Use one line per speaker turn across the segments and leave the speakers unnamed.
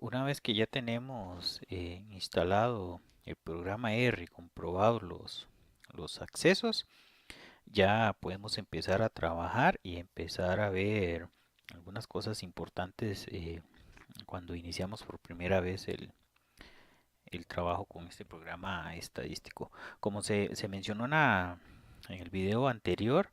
Una vez que ya tenemos instalado el programa R y comprobados los accesos, ya podemos empezar a trabajar y empezar a ver algunas cosas importantes cuando iniciamos por primera vez el trabajo con este programa estadístico. Como se mencionó en el video anterior,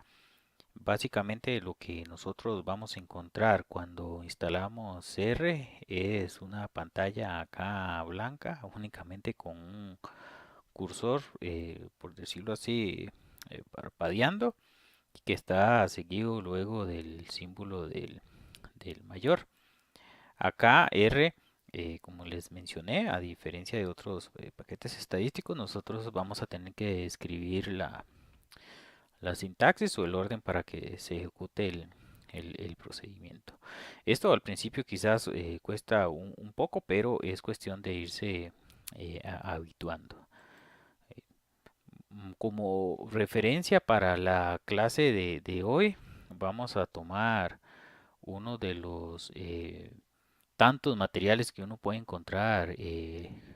básicamente lo que nosotros vamos a encontrar cuando instalamos R es una pantalla acá blanca, únicamente con un cursor, por decirlo así, parpadeando, que está seguido luego del símbolo del mayor. Acá R, como les mencioné, a diferencia de otros paquetes estadísticos, nosotros vamos a tener que escribir la sintaxis o el orden para que se ejecute el procedimiento. Esto al principio quizás cuesta un poco, pero es cuestión de irse habituando. Como referencia para la clase de hoy, vamos a tomar uno de los tantos materiales que uno puede encontrar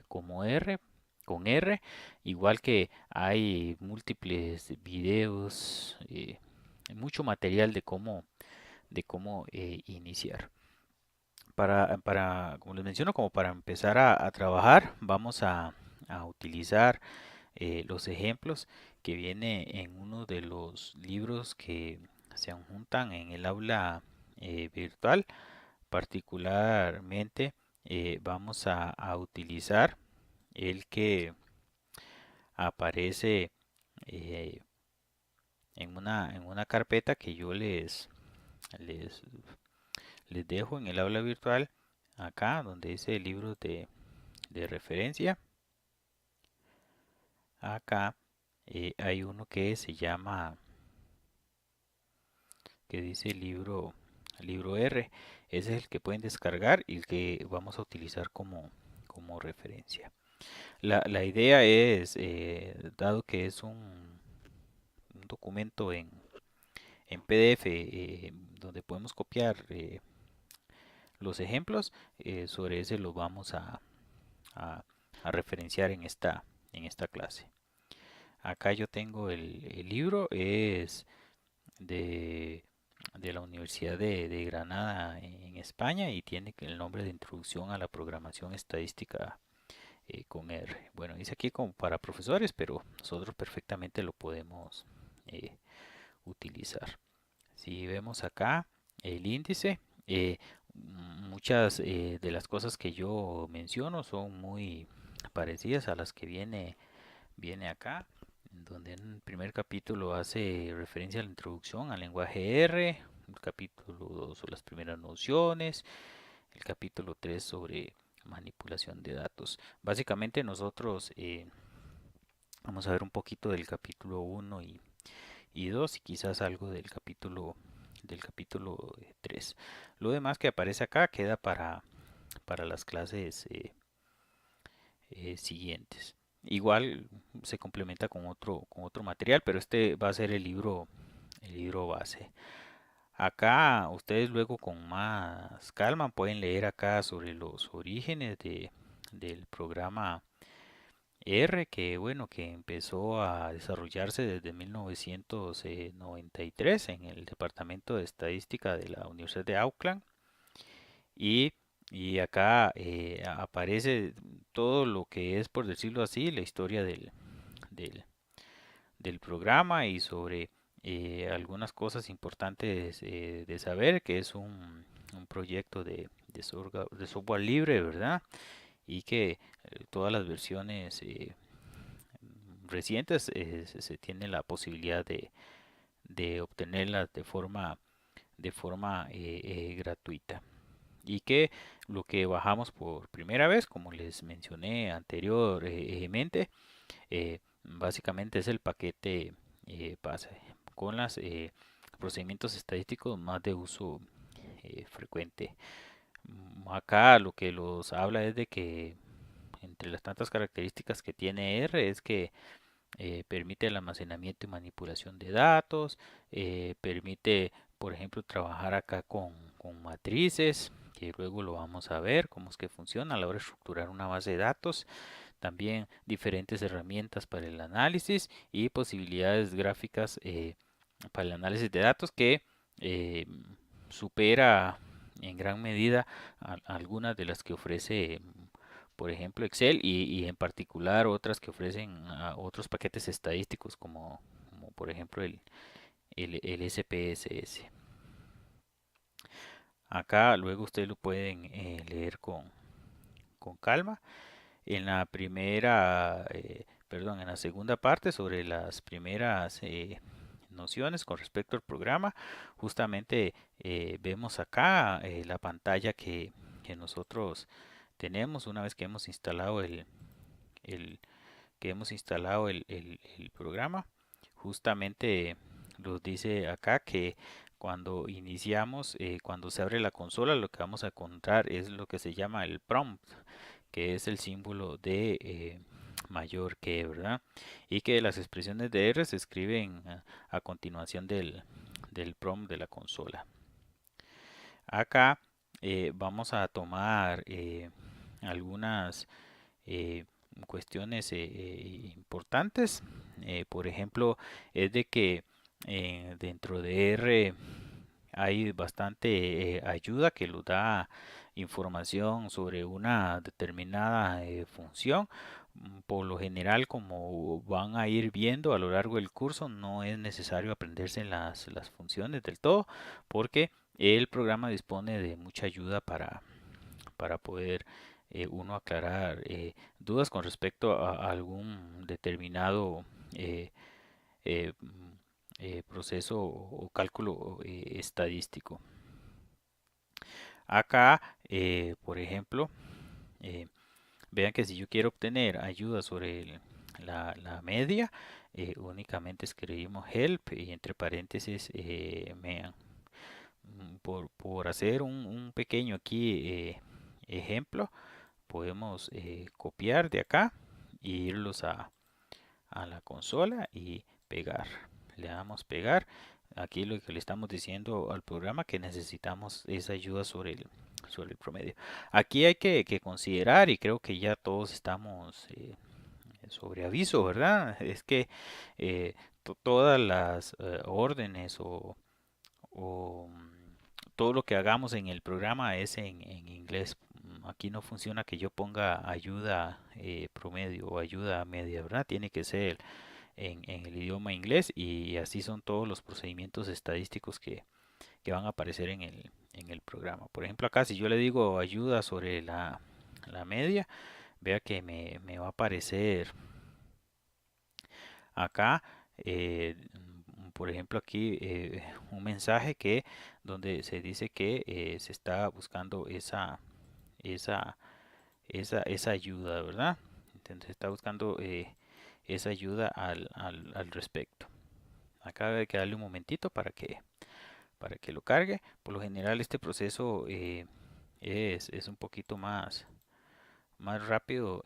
como R, con R, igual que hay múltiples videos, mucho material de cómo iniciar. Como les menciono, como para empezar a trabajar, vamos a utilizar los ejemplos que viene en uno de los libros que se juntan en el aula virtual. Particularmente vamos a utilizar el que aparece eh, en una carpeta que yo les, les dejo en el aula virtual, acá donde dice libros de referencia. Acá hay uno que se llama, que dice libro R. Ese es el que pueden descargar y el que vamos a utilizar como referencia. La idea es, dado que es un documento en PDF donde podemos copiar los ejemplos, sobre ese lo vamos a- a referenciar en esta clase. Acá yo tengo el libro, es de, de la Universidad de Granada en España y tiene el nombre de Introducción a la Programación Estadística con R. Bueno, dice aquí como para profesores, pero nosotros perfectamente lo podemos eh, utilizar. Si vemos acá el índice, muchas de las cosas que yo menciono son muy parecidas a las que viene acá, donde en el primer capítulo hace referencia a la introducción al lenguaje R, el capítulo 2 sobre las primeras nociones, el capítulo 3 sobre manipulación de datos. Básicamente nosotros vamos a ver un poquito del capítulo 1 y 2 y quizás algo del capítulo 3. Lo demás que aparece acá queda para las clases siguientes. Igual se complementa con otro material, pero este va a ser el libro base. Acá ustedes luego con más calma pueden leer acá sobre los orígenes del programa R, que bueno, que empezó a desarrollarse desde 1993 en el Departamento de Estadística de la Universidad de Auckland. Y, y acá aparece todo lo que es, por decirlo así, la historia del, del programa y sobre algunas cosas importantes de saber, que es un proyecto de software libre, ¿verdad? Y que todas las versiones recientes se tiene la posibilidad de obtenerlas de forma gratuita. Y que lo que bajamos por primera vez, como les mencioné anteriormente, básicamente es el paquete base con los procedimientos estadísticos más de uso frecuente. Acá lo que los habla es de que entre las tantas características que tiene R es que permite el almacenamiento y manipulación de datos, permite, por ejemplo, trabajar acá con matrices, que luego lo vamos a ver, cómo es que funciona a la hora de estructurar una base de datos, también diferentes herramientas para el análisis y posibilidades gráficas para el análisis de datos que eh, supera en gran medida algunas de las que ofrece, por ejemplo, Excel y en particular otras que ofrecen otros paquetes estadísticos como por ejemplo el SPSS. Acá luego ustedes lo pueden leer con calma. En la primera, perdón, en la segunda parte sobre las primeras nociones con respecto al programa, justamente vemos acá la pantalla que nosotros tenemos una vez que hemos instalado el- el programa. Justamente nos dice acá que cuando iniciamos, cuando se abre la consola, lo que vamos a encontrar es lo que se llama el prompt, que es el símbolo de mayor que, ¿verdad? Y que las expresiones de R se escriben a continuación del prompt de la consola. Acá vamos a tomar algunas eh, cuestiones importantes. Por ejemplo, es de que dentro de R hay bastante ayuda que nos da información sobre una determinada función. Por lo general, como van a ir viendo a lo largo del curso, no es necesario aprenderse las funciones del todo, porque el programa dispone de mucha ayuda para poder uno aclarar dudas con respecto a algún determinado eh, eh, proceso o cálculo estadístico. Acá, por ejemplo, eh, vean que si yo quiero obtener ayuda sobre la media, únicamente escribimos help y entre paréntesis mean. Por hacer un pequeño aquí ejemplo, podemos copiar de acá e irlos a la consola y pegar. Le damos pegar. Aquí lo que le estamos diciendo al programa que necesitamos es ayuda sobre el promedio. Aquí hay que considerar y creo que ya todos estamos sobre aviso, ¿verdad? Es que eh, todas las órdenes o todo lo que hagamos en el programa es en inglés. Aquí no funciona que yo ponga ayuda promedio o ayuda media, ¿verdad? Tiene que ser en el idioma inglés y así son todos los procedimientos estadísticos que van a aparecer en el programa. Por ejemplo, acá si yo le digo ayuda sobre la media, vea que me va a aparecer acá, por ejemplo, aquí un mensaje que donde se dice que se está buscando esa, esa ayuda, ¿verdad? Entonces se está buscando esa ayuda al respecto. Acá hay que darle un momentito para que lo cargue. Por lo general este proceso es un poquito más rápido.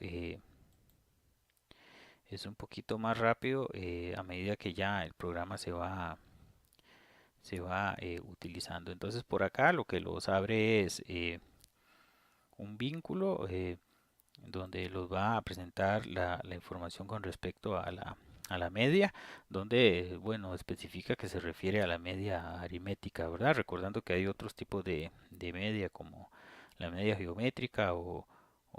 Es un poquito más rápido a medida que ya el programa se va utilizando. Entonces por acá lo que los abre es un vínculo donde los va a presentar la información con respecto a la media, donde, bueno, especifica que se refiere a la media aritmética, ¿verdad? Recordando que hay otros tipos de media como la media geométrica o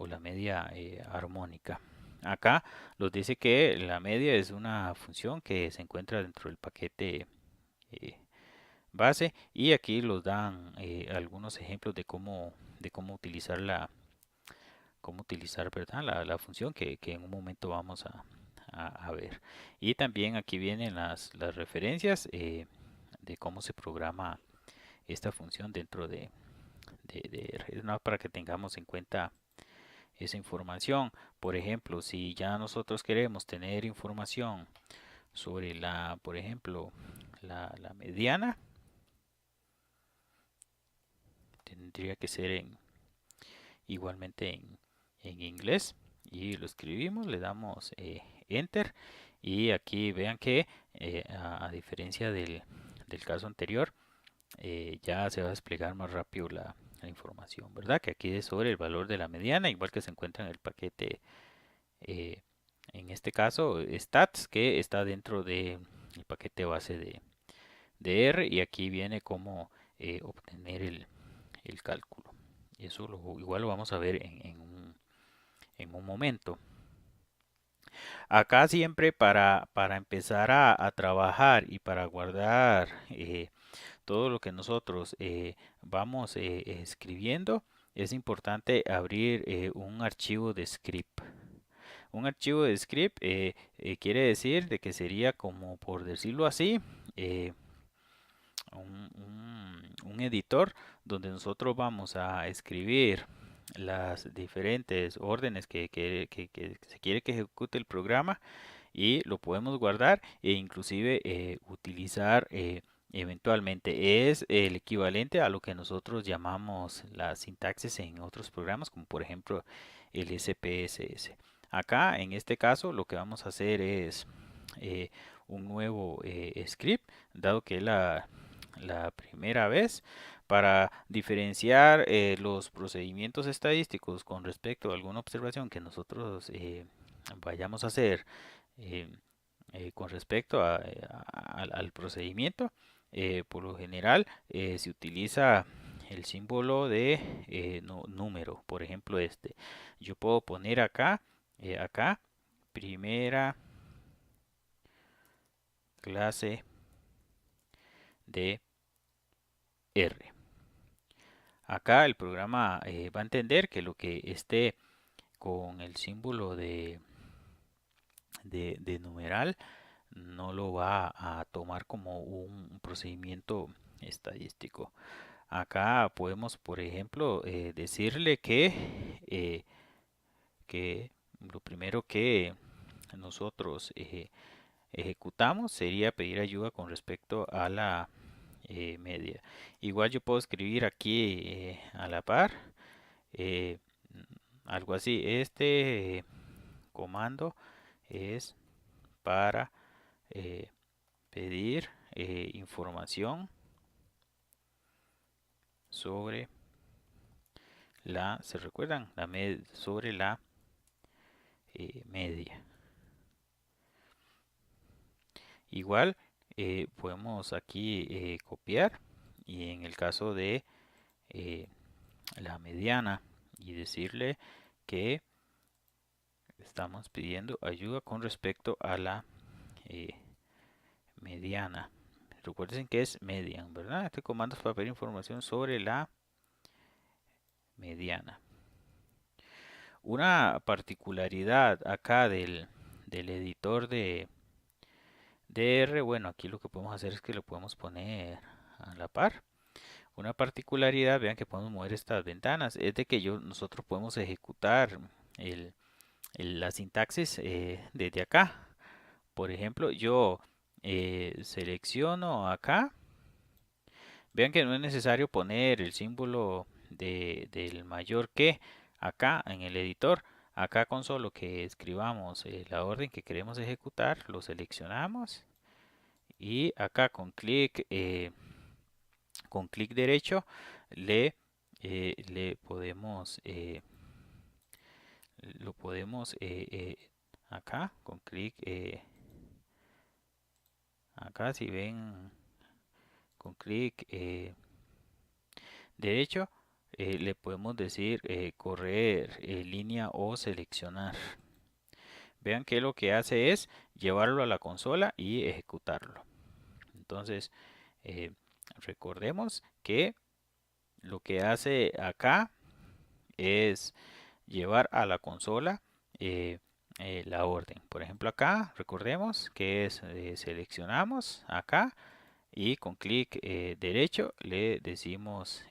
la media armónica. Acá nos dice que la media es una función que se encuentra dentro del paquete eh, base y aquí los dan algunos ejemplos de cómo utilizar cómo utilizar, ¿verdad? La función que en un momento vamos a ver. Y también aquí vienen las referencias de cómo se programa esta función dentro de redes, ¿no? Para que tengamos en cuenta esa información. Por ejemplo, si ya nosotros queremos tener información sobre por ejemplo, la mediana, tendría que ser igualmente en inglés y lo escribimos, le damos enter y aquí vean que a diferencia del caso anterior ya se va a desplegar más rápido la información, ¿verdad? Que aquí es sobre el valor de la mediana, igual que se encuentra en el paquete, eh, en este caso, stats, que está dentro del paquete base de R, y aquí viene cómo obtener el cálculo. Y eso igual lo vamos a ver en un momento. Acá siempre para empezar a trabajar y para guardar todo lo que nosotros vamos escribiendo, es importante abrir un archivo de script. Un archivo de script quiere decir de que sería como, por decirlo así, eh, un editor donde nosotros vamos a escribir las diferentes órdenes que se quiere que ejecute el programa, y lo podemos guardar e inclusive utilizar eventualmente. Es el equivalente a lo que nosotros llamamos la sintaxis en otros programas, como por ejemplo el SPSS. Acá en este caso lo que vamos a hacer es eh, un nuevo script, dado que es la primera vez, para diferenciar los procedimientos estadísticos con respecto a alguna observación que nosotros vayamos a hacer eh, con respecto al procedimiento. Por lo general se utiliza el símbolo de número. Por ejemplo, yo puedo poner acá primera clase de R. Acá el programa va a entender que lo que esté con el símbolo de numeral no lo va a tomar como un procedimiento estadístico. Acá podemos, por ejemplo, decirle que lo primero que nosotros ejecutamos sería pedir ayuda con respecto a la media. Igual yo puedo escribir aquí a la par eh, algo así. Este comando es para pedir información sobre ¿se recuerdan? Sobre la media. Igual podemos aquí copiar, y en el caso de eh, la mediana, y decirle que estamos pidiendo ayuda con respecto a la eh, mediana. Recuerden que es median, ¿verdad? Este comando es para pedir información sobre la mediana. Una particularidad acá del editor de DR, bueno, aquí lo que podemos hacer es que lo podemos poner a la par. Una particularidad, vean que podemos mover estas ventanas, es de que nosotros podemos ejecutar el, la sintaxis desde acá. Por ejemplo, yo selecciono acá. Vean que no es necesario poner el símbolo del mayor que acá en el editor. Acá con solo que escribamos la orden que queremos ejecutar, lo seleccionamos, y acá con clic derecho le podemos lo podemos acá con clic acá, si ven, con clic derecho le podemos decir correr línea o seleccionar. Vean que lo que hace es llevarlo a la consola y ejecutarlo. Entonces recordemos que lo que hace acá es llevar a la consola la orden. Por ejemplo, acá recordemos que seleccionamos acá, y con clic derecho le decimos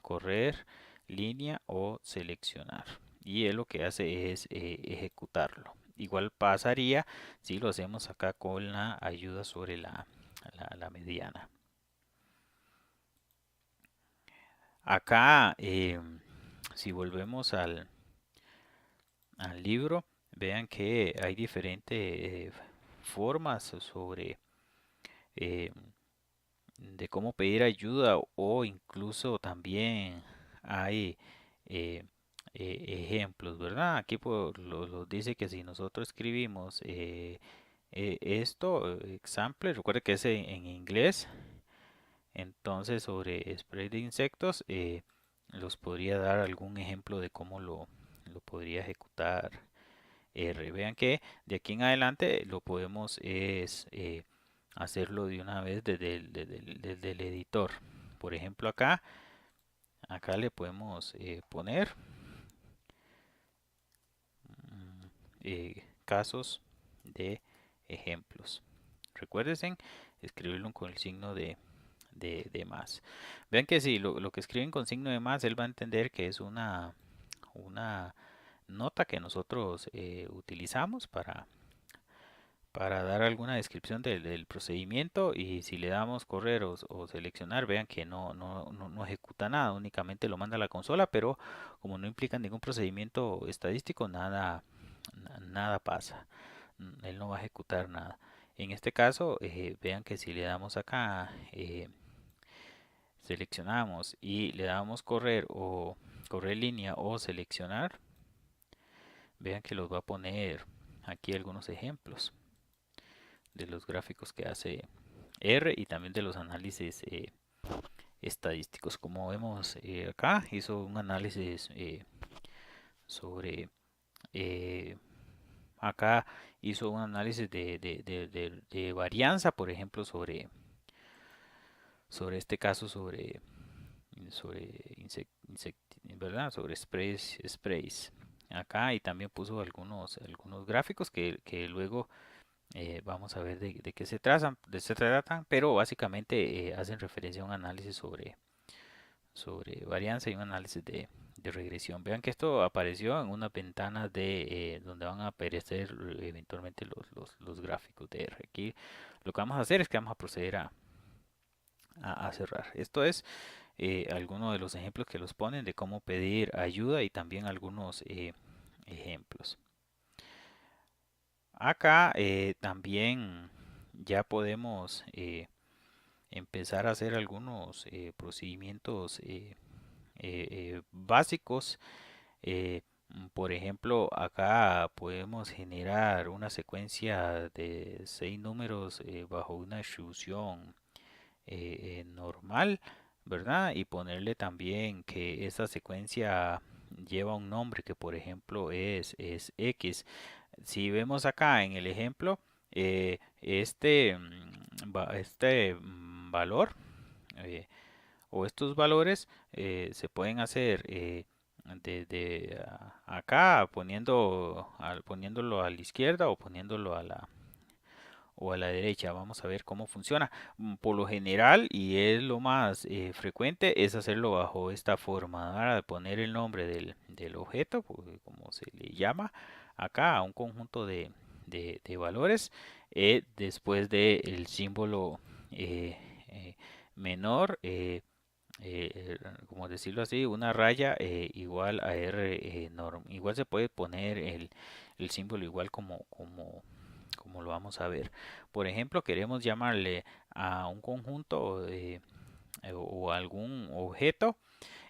correr línea o seleccionar, y él lo que hace es ejecutarlo. Igual pasaría si lo hacemos acá con la ayuda sobre la mediana. Acá si volvemos al libro, vean que hay diferentes formas sobre de cómo pedir ayuda, o incluso también hay ejemplos, ¿verdad? Aquí dice que si nosotros escribimos esto, example, recuerde que es en inglés, entonces sobre spray de insectos, los podría dar algún ejemplo de cómo lo podría ejecutar R. Vean que de aquí en adelante lo podemos hacerlo de una vez desde el editor. Por ejemplo, acá le podemos poner casos de ejemplos. Recuérdense escribirlo con el signo de más. Vean que si lo que escriben con signo de más, él va a entender que es una nota que nosotros utilizamos para dar alguna descripción del procedimiento, y si le damos correr o seleccionar, vean que no ejecuta nada, únicamente lo manda a la consola, pero como no implica ningún procedimiento estadístico, nada pasa. Él no va a ejecutar nada. En este caso, vean que si le damos acá, seleccionamos y le damos correr línea o seleccionar, vean que los va a poner aquí algunos ejemplos de los gráficos que hace R y también de los análisis estadísticos. Como vemos acá, hizo un análisis sobre eh, acá hizo un análisis de varianza, por ejemplo, sobre este caso, sobre ¿verdad? Sobre sprays acá, y también puso algunos gráficos que luego vamos a ver de qué se tratan, pero básicamente hacen referencia a un análisis sobre varianza y un análisis de regresión. Vean que esto apareció en una ventana donde van a aparecer eventualmente los gráficos de R. Aquí lo que vamos a hacer es que vamos a proceder a cerrar. Esto es algunos de los ejemplos que los ponen de cómo pedir ayuda y también algunos ejemplos. Acá también ya podemos empezar a hacer algunos procedimientos básicos. Por ejemplo, acá podemos generar una secuencia de 6 números bajo una distribución normal, ¿verdad? Y ponerle también que esta secuencia lleva un nombre que por ejemplo es X. Si vemos acá en el ejemplo, valor o estos valores se pueden hacer desde acá poniéndolo a la izquierda o poniéndolo a la derecha. Vamos a ver cómo funciona. Por lo general, y es lo más frecuente, es hacerlo bajo esta forma, ¿verdad? De poner el nombre del objeto, pues, como se le llama acá, a un conjunto de valores, después del símbolo eh, eh, menor, como decirlo así, una raya igual a R norm. Igual se puede poner el símbolo igual como lo vamos a ver. Por ejemplo, queremos llamarle a un conjunto o algún objeto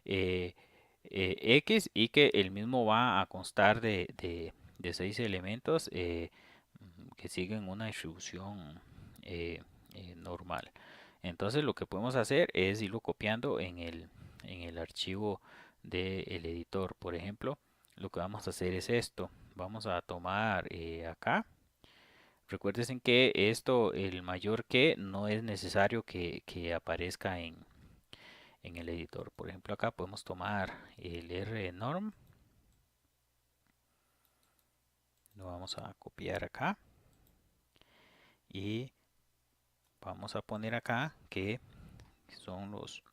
eh, X, y que el mismo va a constar de 6 elementos que siguen una distribución normal. Entonces lo que podemos hacer es irlo copiando en el archivo del editor. Por ejemplo, lo que vamos a hacer es esto. Vamos a tomar acá. Recuerden que esto, el mayor que, no es necesario que aparezca en el editor. Por ejemplo, acá podemos tomar el R norm. Lo vamos a copiar acá. Y vamos a poner acá que son los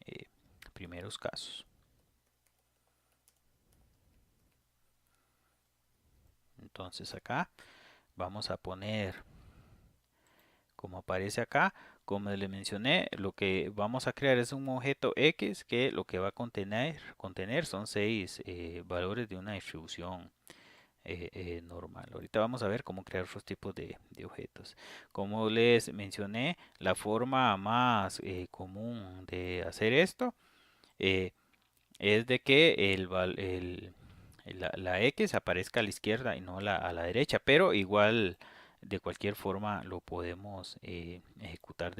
eh, primeros casos. Entonces acá vamos a poner, como aparece acá, como les mencioné, lo que vamos a crear es un objeto X que lo que va a contener son 6 valores de una distribución normal. Ahorita vamos a ver cómo crear otros tipos de objetos. Como les mencioné, la forma más común de hacer esto eh, es de que la X aparezca a la izquierda y no a la derecha, pero igual de cualquier forma lo podemos ejecutar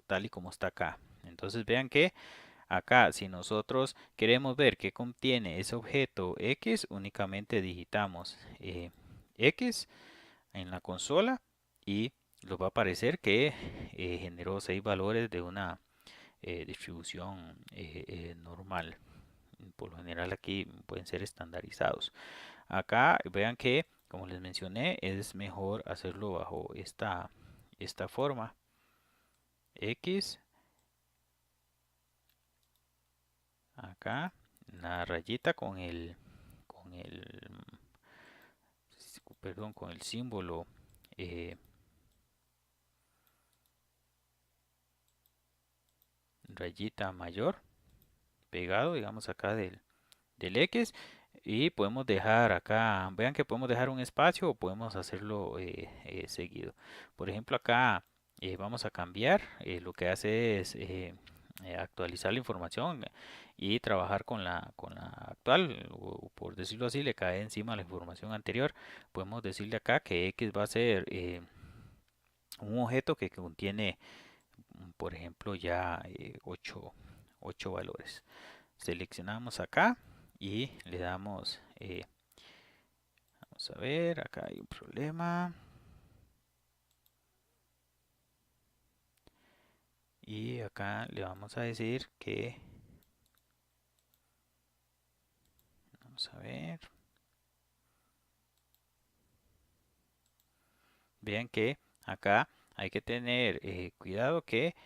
tal y como está acá. Entonces vean que acá, si nosotros queremos ver qué contiene ese objeto X, únicamente digitamos X en la consola y nos va a aparecer que generó 6 valores de una distribución normal. Por lo general aquí pueden ser estandarizados. Acá vean que, como les mencioné, es mejor hacerlo bajo esta forma. X, acá, la rayita con el símbolo eh, rayita mayor pegado, digamos acá del X, y podemos dejar acá, vean que podemos dejar un espacio o podemos hacerlo seguido. Por ejemplo, acá vamos a cambiar, lo que hace es actualizar la información y trabajar con la actual, o por decirlo así, le cae encima la información anterior. Podemos decirle acá que X va a ser un objeto que contiene, por ejemplo, ya 8 valores. Seleccionamos acá y le damos, vamos a ver, acá hay un problema. Y acá le vamos a decir que, vamos a ver, vean que acá hay que tener cuidado que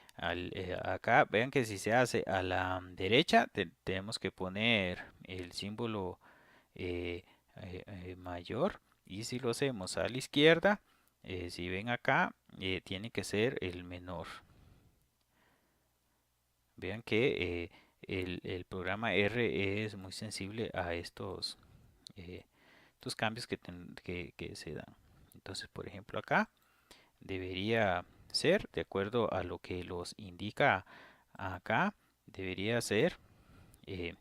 acá vean que si se hace a la derecha tenemos que poner el símbolo eh, mayor, y si lo hacemos a la izquierda, si ven acá, tiene que ser el menor. Vean que el programa R es muy sensible a estos cambios que se dan. Entonces, por ejemplo, acá debería ser, de acuerdo a lo que los indica acá, debería ser, eh,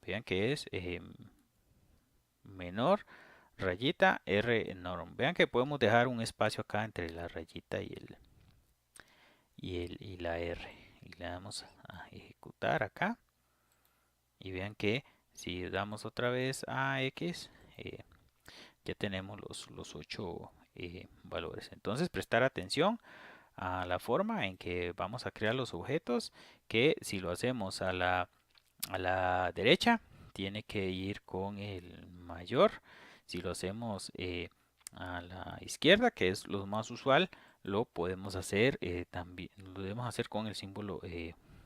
vean que es menor rayita R norm. Vean que podemos dejar un espacio acá entre la rayita y la R. Y le damos a ejecutar acá. Y vean que si damos otra vez a X, ya tenemos los 8 valores. Entonces prestar atención a la forma en que vamos a crear los objetos, que si lo hacemos a la derecha, tiene que ir con el mayor. Si lo hacemos a la izquierda, que es lo más usual, lo podemos hacer también, lo debemos hacer con el símbolo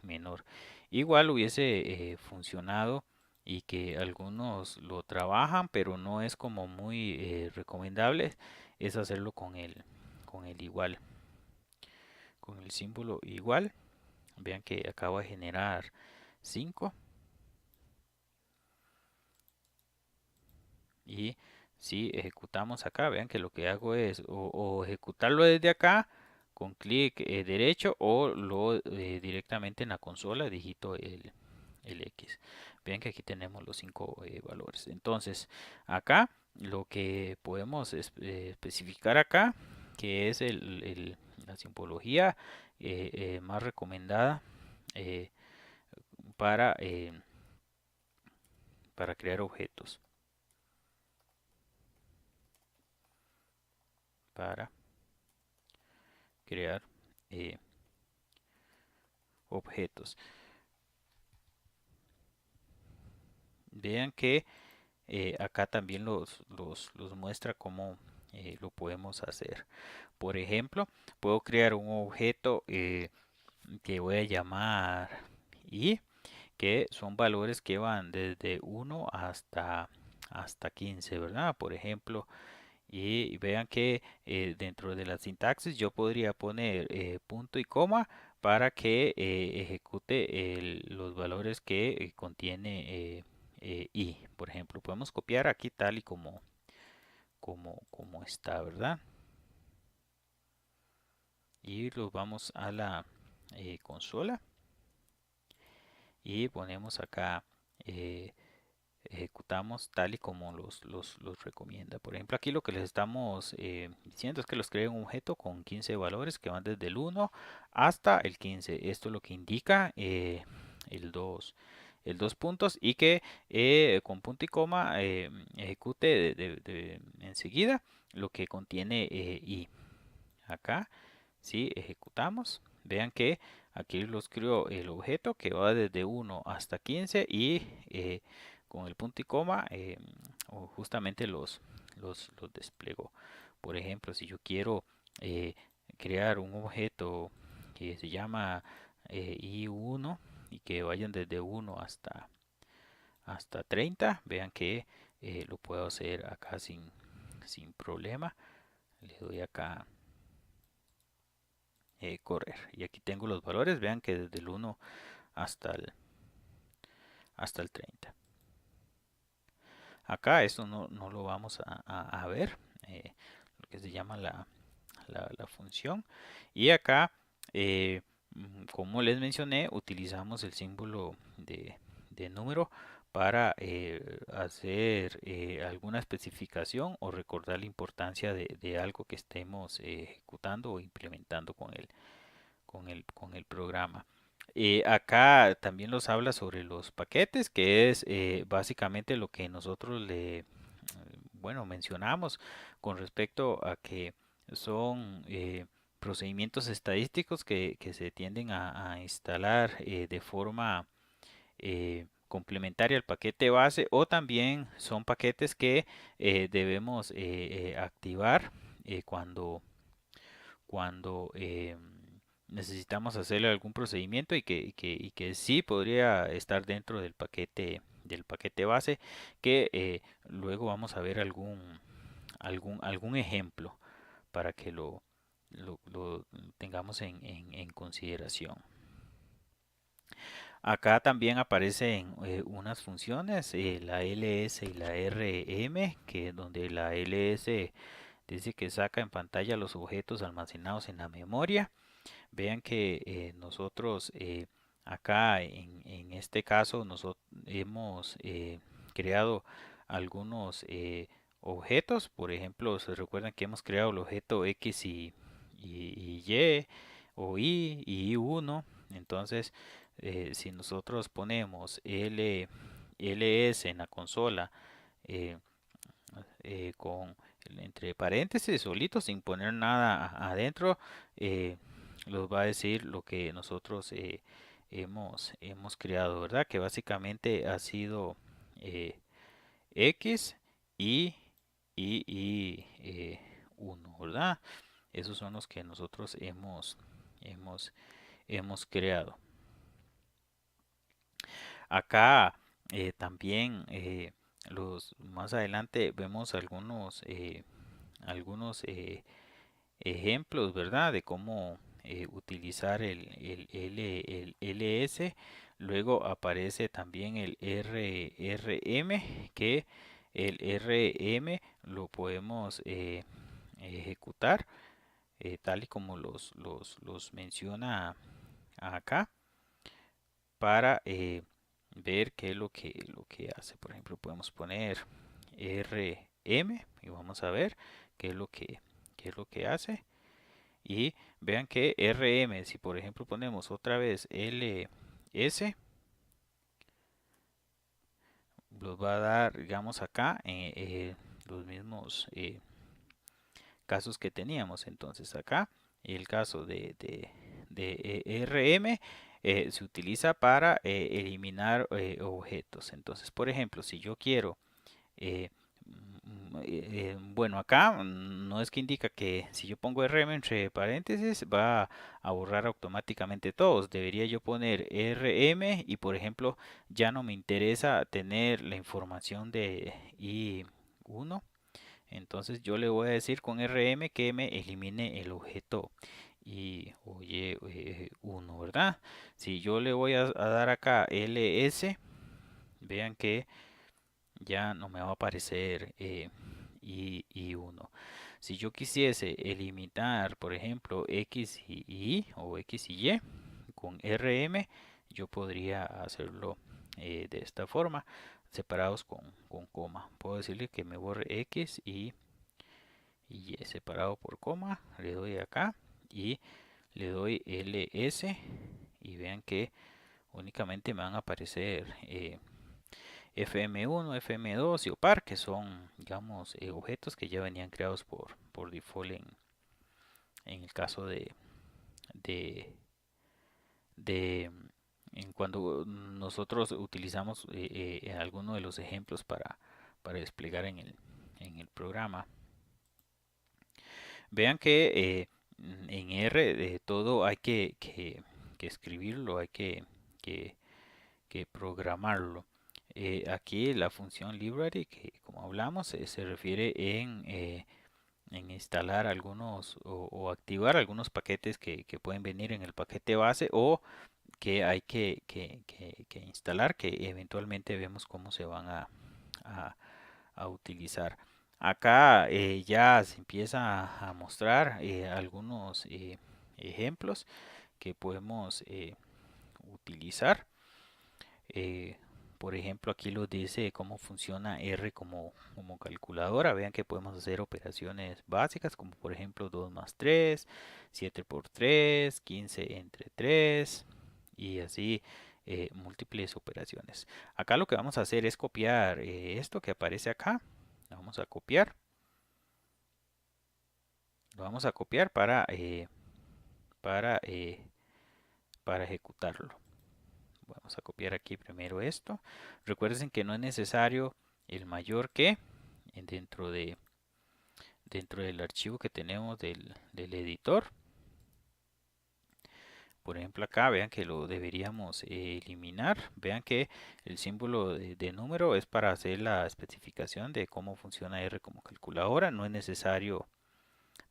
menor. Igual hubiese funcionado y que algunos lo trabajan, pero no es como muy recomendable, es hacerlo con el igual, con el símbolo igual. Vean que acabo de generar 5. Y si ejecutamos acá, vean que lo que hago es o ejecutarlo desde acá con clic derecho, o directamente en la consola digito el X. Vean que aquí tenemos los 5 valores. Entonces, acá lo que podemos especificar acá, que es la simbología más recomendada eh, para, eh, para crear objetos. Para crear eh, objetos. Vean que acá también los muestra cómo lo podemos hacer. Por ejemplo, puedo crear un objeto que voy a llamar y que son valores que van desde 1 hasta 15, ¿verdad? Por ejemplo, y vean que dentro de la sintaxis yo podría poner punto y coma para que ejecute los valores que contiene i. Por ejemplo, podemos copiar aquí tal y como está, ¿verdad? Y los vamos a la consola y ponemos acá ejecutamos tal y como los recomienda. Por ejemplo, aquí lo que les estamos diciendo es que los creen un objeto con 15 valores que van desde el 1 hasta el 15. Esto es lo que indica el 2 el 2 puntos y que con punto y coma ejecute enseguida lo que contiene i. Acá, si ejecutamos, vean que aquí los creó el objeto que va desde 1 hasta 15 y con el punto y coma justamente los desplegó. Por ejemplo, si yo quiero eh, crear un objeto que se llama i1 y que vayan desde 1 hasta 30, vean que lo puedo hacer acá sin problema. Le doy acá correr y aquí tengo los valores, vean que desde el 1 hasta el 30. Acá esto no lo vamos a ver, lo que se llama la función. Y acá, como les mencioné, utilizamos el símbolo de número para hacer alguna especificación o recordar la importancia de algo que estemos ejecutando o implementando con el programa. Acá también nos habla sobre los paquetes, que es básicamente lo que nosotros bueno, mencionamos con respecto a que son procedimientos estadísticos que se tienden a instalar de forma complementaria al paquete base o también son paquetes que debemos activar cuando necesitamos hacerle algún procedimiento y que sí podría estar dentro del paquete base que luego vamos a ver algún ejemplo para que lo tengamos en consideración. Acá también aparecen unas funciones, la ls y la rm, que donde la ls dice que saca en pantalla los objetos almacenados en la memoria. Vean que nosotros acá en este caso nosotros hemos creado algunos objetos. Por ejemplo, se recuerdan que hemos creado el objeto X y Y o y I1. Entonces, si nosotros ponemos ls en la consola eh, con entre paréntesis solito sin poner nada adentro, nos va a decir lo que nosotros hemos creado, ¿verdad? Que básicamente ha sido X y, y 1, ¿verdad? Esos son los que nosotros hemos, hemos creado. Acá también los más adelante vemos algunos ejemplos, ¿verdad? De cómo utilizar el ls. Luego aparece también el rm, que el rm lo podemos ejecutar tal y como los menciona acá para ver qué es lo que hace. Por ejemplo, podemos poner rm y vamos a ver qué es lo que hace. Y vean que rm, si por ejemplo ponemos otra vez ls, nos va a dar, digamos acá, los mismos casos que teníamos. Entonces acá, el caso de rm se utiliza para eliminar objetos. Entonces, por ejemplo, si yo quiero bueno, acá no es que indica que si yo pongo rm entre paréntesis va a borrar automáticamente todos. Debería yo poner rm y por ejemplo ya no me interesa tener la información de i1. Entonces yo le voy a decir con rm que me elimine el objeto y oye 1, ¿verdad? Si yo le voy a dar acá ls, vean que ya no me va a aparecer i1. Si yo quisiese eliminar, por ejemplo, x y y o x y y con rm, yo podría hacerlo de esta forma, separados con coma. Puedo decirle que me borre X y Y separado por coma, le doy acá y le doy ls y vean que únicamente me van a aparecer fm1, fm2 y opar, que son, digamos, objetos que ya venían creados por default en el caso de, de en cuando nosotros utilizamos alguno de los ejemplos para desplegar en el programa. Vean que en R todo hay que escribirlo, hay que, que programarlo. Aquí la función library, que como hablamos, se refiere en instalar algunos o activar algunos paquetes que pueden venir en el paquete base o que hay que instalar, que eventualmente vemos cómo se van a, a utilizar. Acá ya se empieza a mostrar algunos ejemplos que podemos utilizar. Eh, por ejemplo, aquí lo dice cómo funciona R como calculadora. Vean que podemos hacer operaciones básicas como por ejemplo 2 más 3, 7 por 3, 15 entre 3 y así múltiples operaciones. Acá lo que vamos a hacer es copiar esto que aparece acá. Lo vamos a copiar. Lo vamos a copiar para, eh, para ejecutarlo. Vamos a copiar aquí primero esto. Recuerden que no es necesario el mayor que dentro dentro del archivo que tenemos del editor. Por ejemplo acá vean que lo deberíamos eliminar. Vean que el símbolo de número es para hacer la especificación de cómo funciona R como calculadora. No es necesario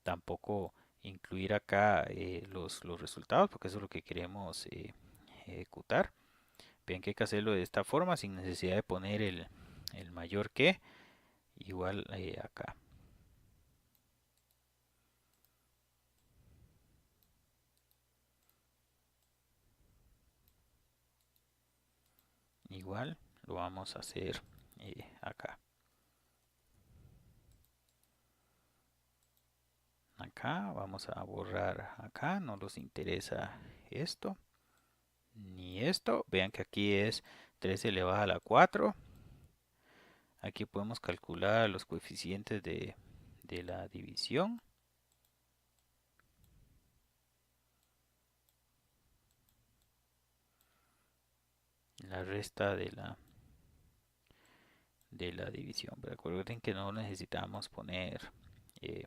tampoco incluir acá los resultados porque eso es lo que queremos ejecutar. Ven que hay que hacerlo de esta forma sin necesidad de poner el mayor que igual acá. Igual lo vamos a hacer acá. Acá vamos a borrar acá, no nos interesa esto ni esto. Vean que aquí es 3 elevado a la 4. Aquí podemos calcular los coeficientes de la división. La resta de la división. Pero recuerden que no necesitamos poner eh,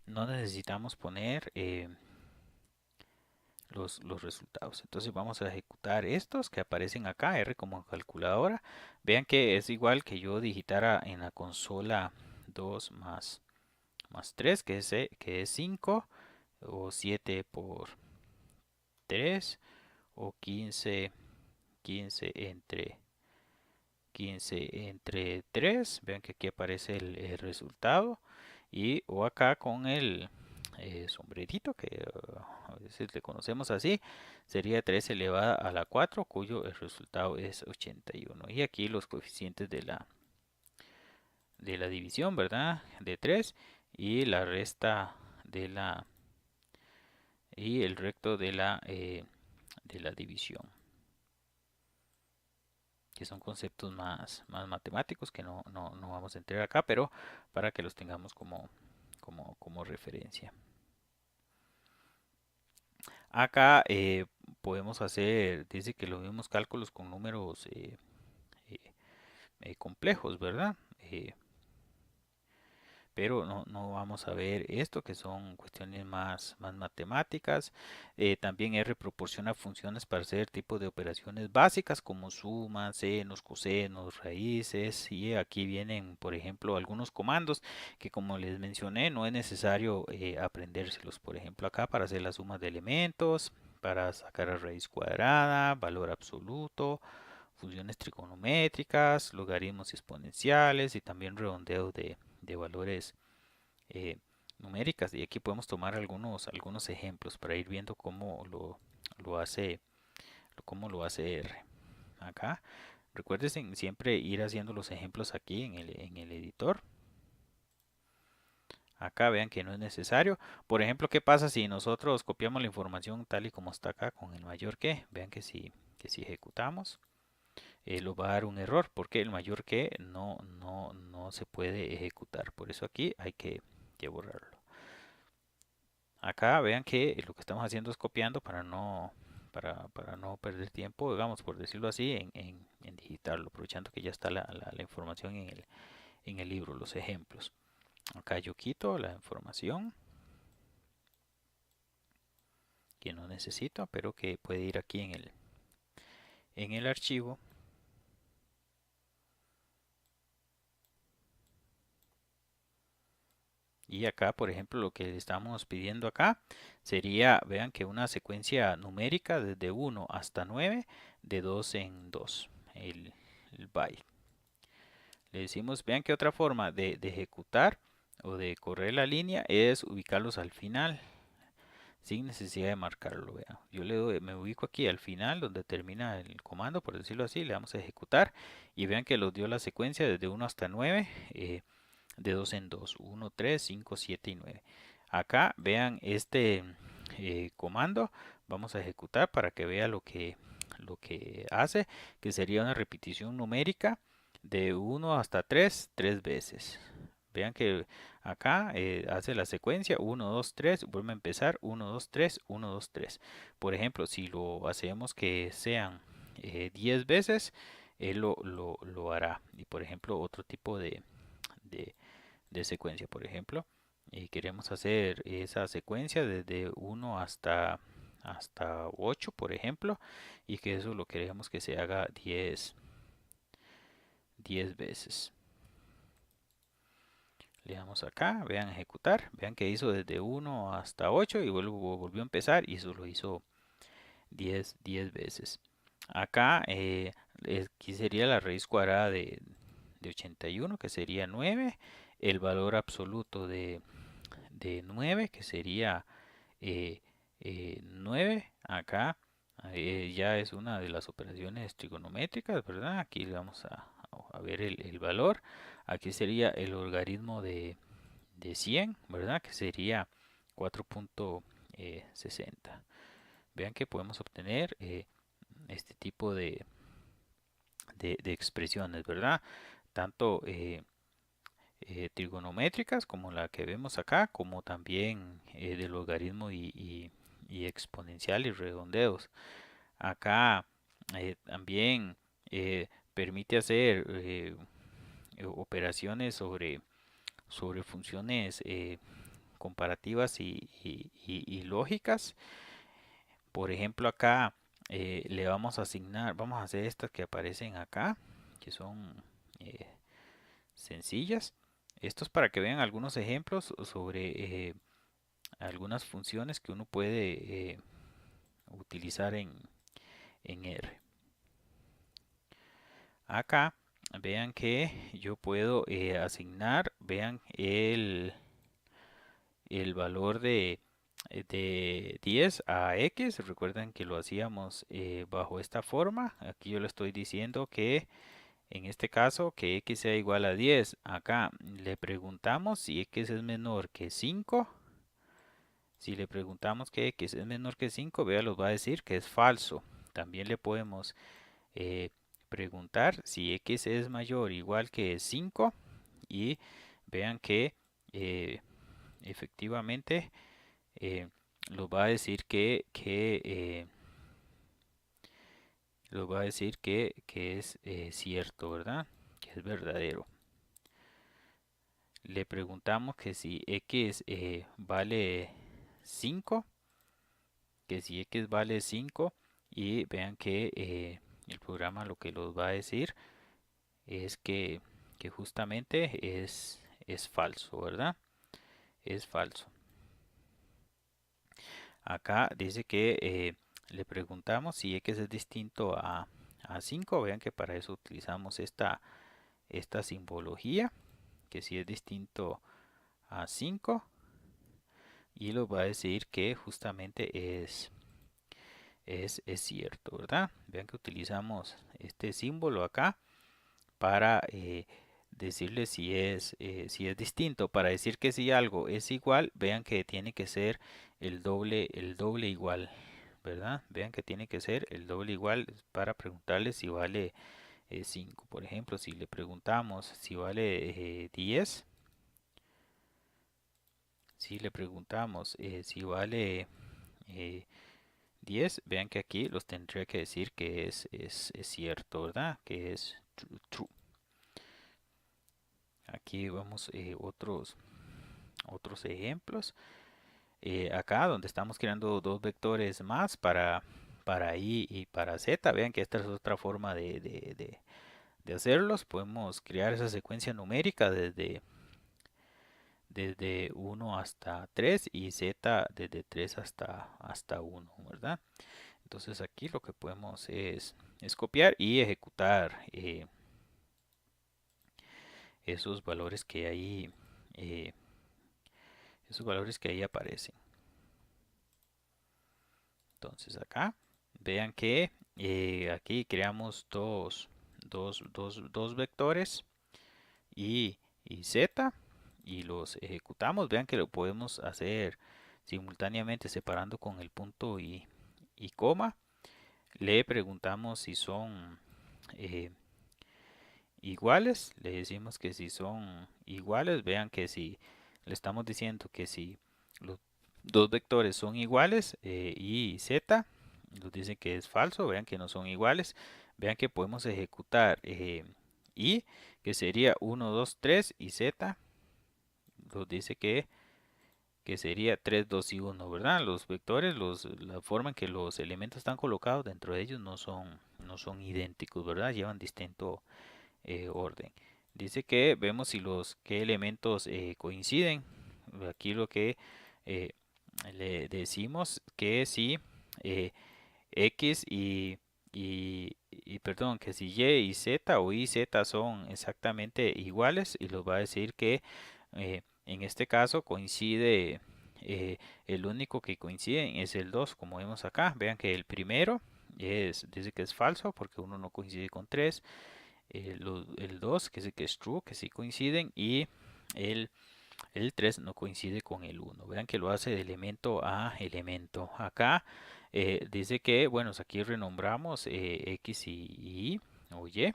no necesitamos poner los resultados. Entonces vamos a ejecutar estos que aparecen acá, R como calculadora. Vean que es igual que yo digitara en la consola 2 más 3, que es 5, o 7 por 3, o 15 entre 3. Vean que aquí aparece el resultado. Y o acá con el sombrerito, que a veces le conocemos así, sería 3 elevada a la 4, cuyo el resultado es 81. Y aquí los coeficientes de la división, ¿verdad? De 3 y la resta de la y el recto de la división, que son conceptos más matemáticos que no vamos a entrar acá, pero para que los tengamos como referencia. Acá podemos hacer, dice que los mismos cálculos con números eh, complejos, ¿verdad? Pero no vamos a ver esto, que son cuestiones más matemáticas. También R proporciona funciones para hacer tipos de operaciones básicas como sumas, senos, cosenos, raíces. Y aquí vienen, por ejemplo, algunos comandos que, como les mencioné, no es necesario aprendérselos. Por ejemplo, acá para hacer las sumas de elementos, para sacar la raíz cuadrada, valor absoluto, funciones trigonométricas, logaritmos exponenciales y también redondeo de valores eh, numéricas. Y aquí podemos tomar algunos ejemplos para ir viendo cómo lo hace cómo lo hace R. Acá, recuerden siempre ir haciendo los ejemplos aquí en el editor. Acá vean que no es necesario. Por ejemplo, ¿qué pasa si nosotros copiamos la información tal y como está acá con el mayor que? Vean que si ejecutamos, lo va a dar un error porque el mayor que no se puede ejecutar. Por eso aquí hay que borrarlo. Acá vean que lo que estamos haciendo es copiando para no perder tiempo, digamos, por decirlo así, en digitarlo, aprovechando que ya está la información en el libro, los ejemplos. Acá yo quito la información que no necesito, pero que puede ir aquí en el archivo. Y acá, por ejemplo, lo que estamos pidiendo acá sería, vean que una secuencia numérica desde 1 hasta 9 de 2 en 2, el byte. Le decimos, vean que otra forma de ejecutar o de correr la línea es ubicarlos al final, sin necesidad de marcarlo. Vean. Yo le doy, me ubico aquí al final donde termina el comando, por decirlo así, le damos a ejecutar y vean que los dio la secuencia desde 1 hasta 9, de 2 en 2, 1, 3, 5, 7 y 9. Acá vean este comando, vamos a ejecutar para que vea lo que hace, que sería una repetición numérica de 1 hasta 3 veces. Vean que acá hace la secuencia 1, 2, 3, vuelve a empezar 1, 2, 3, 1, 2, 3. Por ejemplo, si lo hacemos que sean 10 veces, él lo hará. Y por ejemplo, otro tipo de, de secuencia, por ejemplo, y queremos hacer esa secuencia desde 1 hasta 8, por ejemplo, y que eso lo queremos que se haga 10 veces. Le damos acá, vean ejecutar, vean que hizo desde 1 hasta 8 y volvió a empezar y eso lo hizo 10 veces. Acá aquí sería la raíz cuadrada de 81, que sería 9, el valor absoluto de 9, que sería 9. Acá ya es una de las operaciones trigonométricas, ¿verdad? Aquí le vamos a ver el valor. Aquí sería el logaritmo de 100, ¿verdad? Que sería 4.60. Vean que podemos obtener este tipo de expresiones, ¿verdad? Tanto trigonométricas como la que vemos acá, como también de logaritmo y exponencial y redondeos. Acá también permite hacer operaciones sobre funciones comparativas y lógicas. Por ejemplo, acá le vamos a asignar, vamos a hacer estas que aparecen acá, que son eh, sencillas. Esto es para que vean algunos ejemplos sobre algunas funciones que uno puede utilizar en R. Acá vean que yo puedo asignar, vean el valor de 10 a X. Recuerden que lo hacíamos bajo esta forma. Aquí yo le estoy diciendo que en este caso que X sea igual a 10. Acá le preguntamos si X es menor que 5. Si le preguntamos que X es menor que 5, vea, nos va a decir que es falso. También le podemos eh, preguntar si X es mayor o igual que 5 y vean que eh, efectivamente nos va a decir nos va a decir que es cierto, ¿verdad? Que es verdadero. Le preguntamos que si X vale 5, que si X vale 5 y vean que el programa lo que nos va a decir es que justamente es falso, ¿verdad? Es falso. Acá dice que le preguntamos si X es distinto a 5. Vean que para eso utilizamos esta simbología, que si es distinto a 5 y nos va a decir que justamente es cierto, ¿verdad? Vean que utilizamos este símbolo acá para decirle si es distinto. Para decir que si algo es igual, vean que tiene que ser el doble igual, ¿verdad? Vean que tiene que ser el doble igual para preguntarle si vale 5. Por ejemplo, si le preguntamos si vale 10, si le preguntamos si vale eh, 10, vean que aquí los tendría que decir que es cierto, ¿verdad? Que es true. Aquí vamos otros ejemplos. Acá donde estamos creando dos vectores más para y para z, vean que esta es otra forma de hacerlos. Podemos crear esa secuencia numérica desde 1 hasta 3 y z desde 3 hasta 1, ¿verdad? Entonces aquí lo que podemos es copiar y ejecutar esos valores que ahí eh, esos valores que ahí aparecen. Entonces acá vean que aquí creamos dos vectores y z y los ejecutamos. Vean que lo podemos hacer simultáneamente separando con el punto y coma. Le preguntamos si son eh, iguales. Le decimos que si son iguales. Vean que si le estamos diciendo que si los dos vectores son iguales y z nos dice que es falso. Vean que no son iguales. Vean que podemos ejecutar y que sería 1, 2, 3 y z nos dice que sería 3, 2 y 1, ¿verdad? Los vectores, la forma en que los elementos están colocados dentro de ellos no son idénticos, ¿verdad? Llevan distinto orden. Dice que vemos si qué elementos coinciden. Aquí lo que eh, le decimos que si eh, X perdón, que si Y y Z o Y y Z son exactamente iguales y los va a decir que en este caso coincide, el único que coincide es el 2 como vemos acá. Vean que el primero dice que es falso porque uno no coincide con 3. El 2 que dice que es true, que sí coinciden. Y el, el 3 no coincide con el 1. Vean que lo hace de elemento a elemento. Acá dice que, bueno, aquí renombramos X y o Y.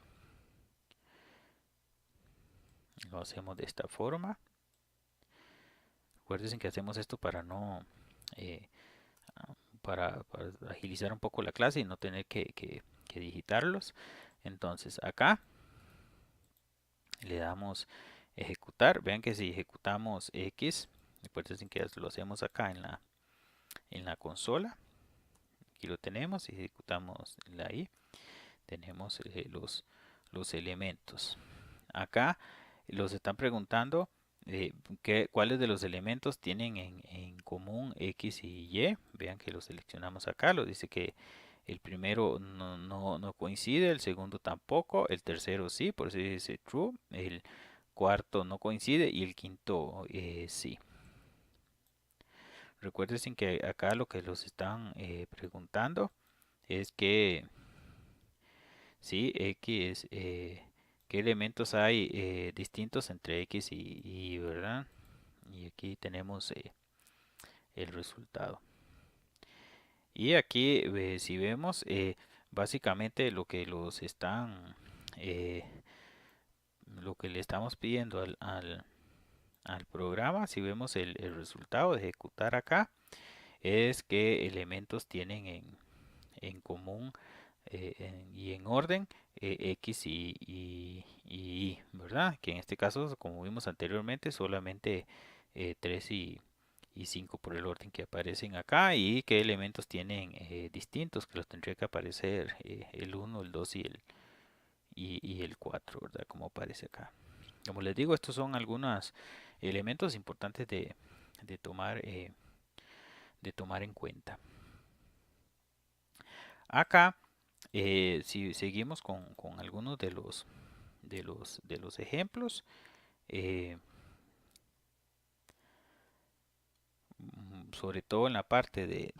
Lo hacemos de esta forma. Recuerden que hacemos esto para no eh, para agilizar un poco la clase y no tener que digitarlos. Entonces acá le damos ejecutar. Vean que si ejecutamos X, recuerden que lo hacemos acá en la consola. Aquí lo tenemos, ejecutamos la I, tenemos los elementos. Acá los están preguntando cuáles de los elementos tienen en común X y Y. Vean que lo seleccionamos acá, lo dice que el primero no coincide, el segundo tampoco, el tercero sí, por eso dice true, el cuarto no coincide y el quinto sí. Recuerden que acá lo que los están preguntando es que sí, X, qué elementos hay distintos entre X y Y, ¿verdad? Y aquí tenemos el resultado. Y aquí, si vemos, básicamente eh, lo que le estamos pidiendo al programa, si vemos el resultado de ejecutar acá, es que elementos tienen en común y en orden X y ¿verdad? Que en este caso, como vimos anteriormente, solamente 3 y 5 por el orden que aparecen acá y qué elementos tienen distintos, que los tendría que aparecer el 1, el 2 y el 4, ¿verdad? Como aparece acá. Como les digo, estos son algunos elementos importantes de tomar, eh, de tomar en cuenta. Acá, si seguimos con algunos de los ejemplos, eh, sobre todo en la parte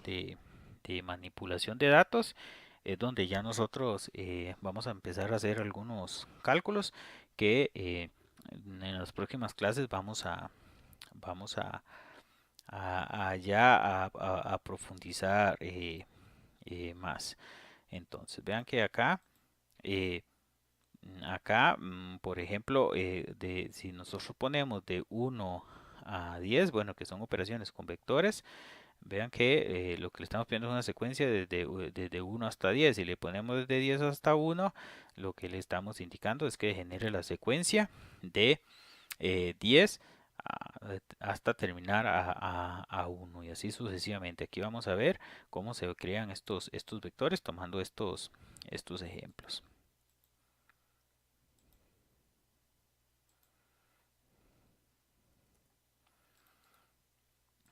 de manipulación de datos, es donde ya nosotros vamos a empezar a hacer algunos cálculos que en las próximas clases vamos a ya a profundizar más. Entonces, vean que eh, por ejemplo, si nosotros ponemos de 1 a 10, bueno, que son operaciones con vectores, vean que lo que le estamos pidiendo es una secuencia desde 1 hasta 10. Si le ponemos desde 10 hasta 1, lo que le estamos indicando es que genere la secuencia de 10 hasta terminar a 1 y así sucesivamente. Aquí vamos a ver cómo se crean estos vectores tomando estos ejemplos.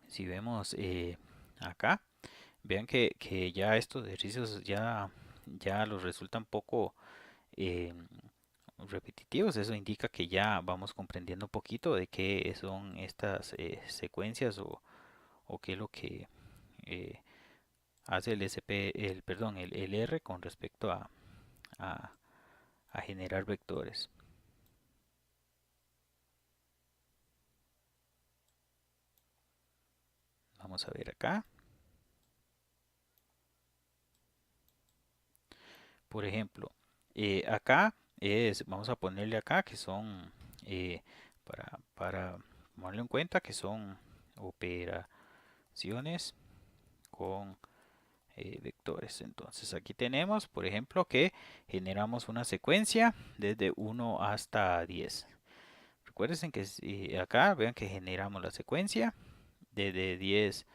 Si vemos acá, vean que ya estos ejercicios ya los resultan poco eh, repetitivos. Eso indica que ya vamos comprendiendo un poquito de qué son estas secuencias o qué es lo que eh, hace el SP, perdón, el R con respecto a, a generar vectores. Vamos a ver acá. Por ejemplo, acá vamos a ponerle acá que son, para tomarlo en cuenta, que son operaciones con vectores. Entonces aquí tenemos, por ejemplo, que generamos una secuencia desde 1 hasta 10. Recuerden que acá vean que generamos la secuencia desde 10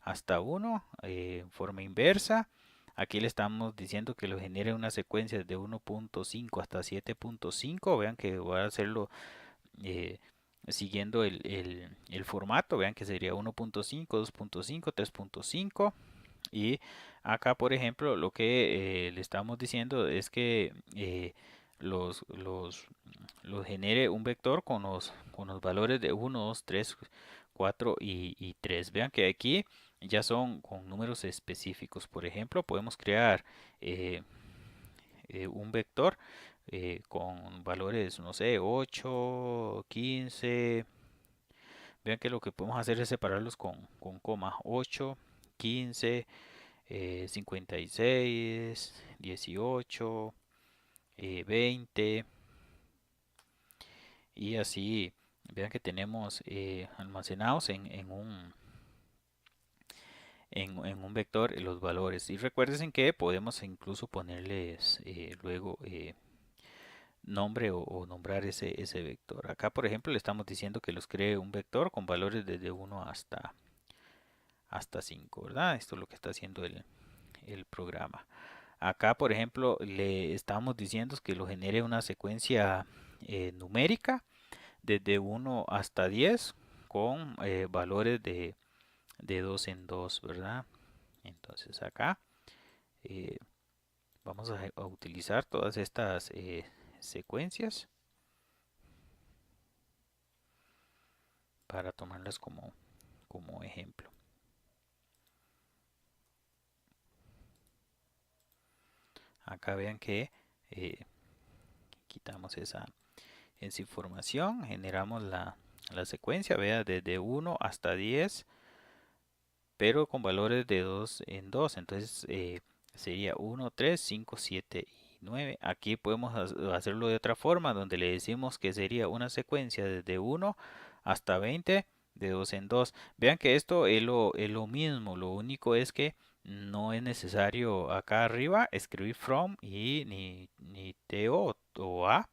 hasta 1 en forma inversa. Aquí le estamos diciendo que lo genere una secuencia de 1.5 hasta 7.5. Vean que voy a hacerlo eh, siguiendo el formato. Vean que sería 1.5, 2.5, 3.5. Y acá, por ejemplo, lo que le estamos diciendo es que los, los, los genere un vector con los valores de 1, 2, 3, 4 y 3. Vean que aquí ya son con números específicos. Por ejemplo, podemos crear eh, un vector con valores, no sé, 8, 15. Vean que lo que podemos hacer es separarlos con coma. 8, 15, 56, 18, 20 y así. Vean que tenemos almacenados en un vector los valores. Y recuerden que podemos incluso ponerles luego nombre o nombrar ese vector. Acá, por ejemplo, le estamos diciendo que los cree un vector con valores desde 1 hasta 5, ¿verdad? Esto es lo que está haciendo el programa. Acá, por ejemplo, le estamos diciendo que lo genere una secuencia numérica desde 1 hasta 10 con valores de 2 en 2, ¿verdad? Entonces acá eh, vamos a utilizar todas estas secuencias para tomarlas como ejemplo. Acá vean que quitamos esa información, generamos la secuencia, vea, desde 1 hasta 10, pero con valores de 2 en 2. Entonces sería 1, 3, 5, 7 y 9. Aquí podemos hacerlo de otra forma, donde le decimos que sería una secuencia desde 1 hasta 20 de 2 en 2. Vean que esto es lo mismo, lo único es que no es necesario acá arriba escribir from y ni to o a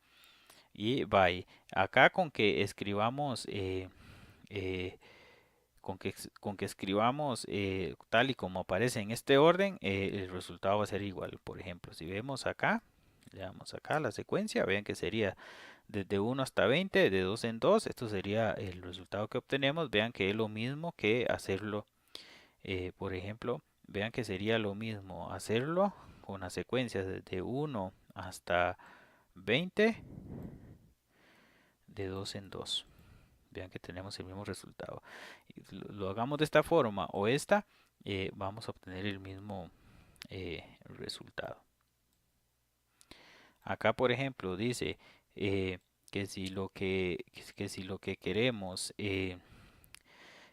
y by. Acá con que escribamos eh, con que escribamos tal y como aparece en este orden, el resultado va a ser igual. Por ejemplo, si vemos acá, le damos acá la secuencia, vean que sería desde 1 hasta 20, de 2 en 2. Esto sería el resultado que obtenemos. Vean que es lo mismo que hacerlo, por ejemplo, vean que sería lo mismo hacerlo con las secuencias desde 1 hasta 20, de 2 en 2. Vean que tenemos el mismo resultado. Lo hagamos de esta forma o esta. vamos a obtener el mismo resultado. Acá, por ejemplo, dice que si lo que queremos es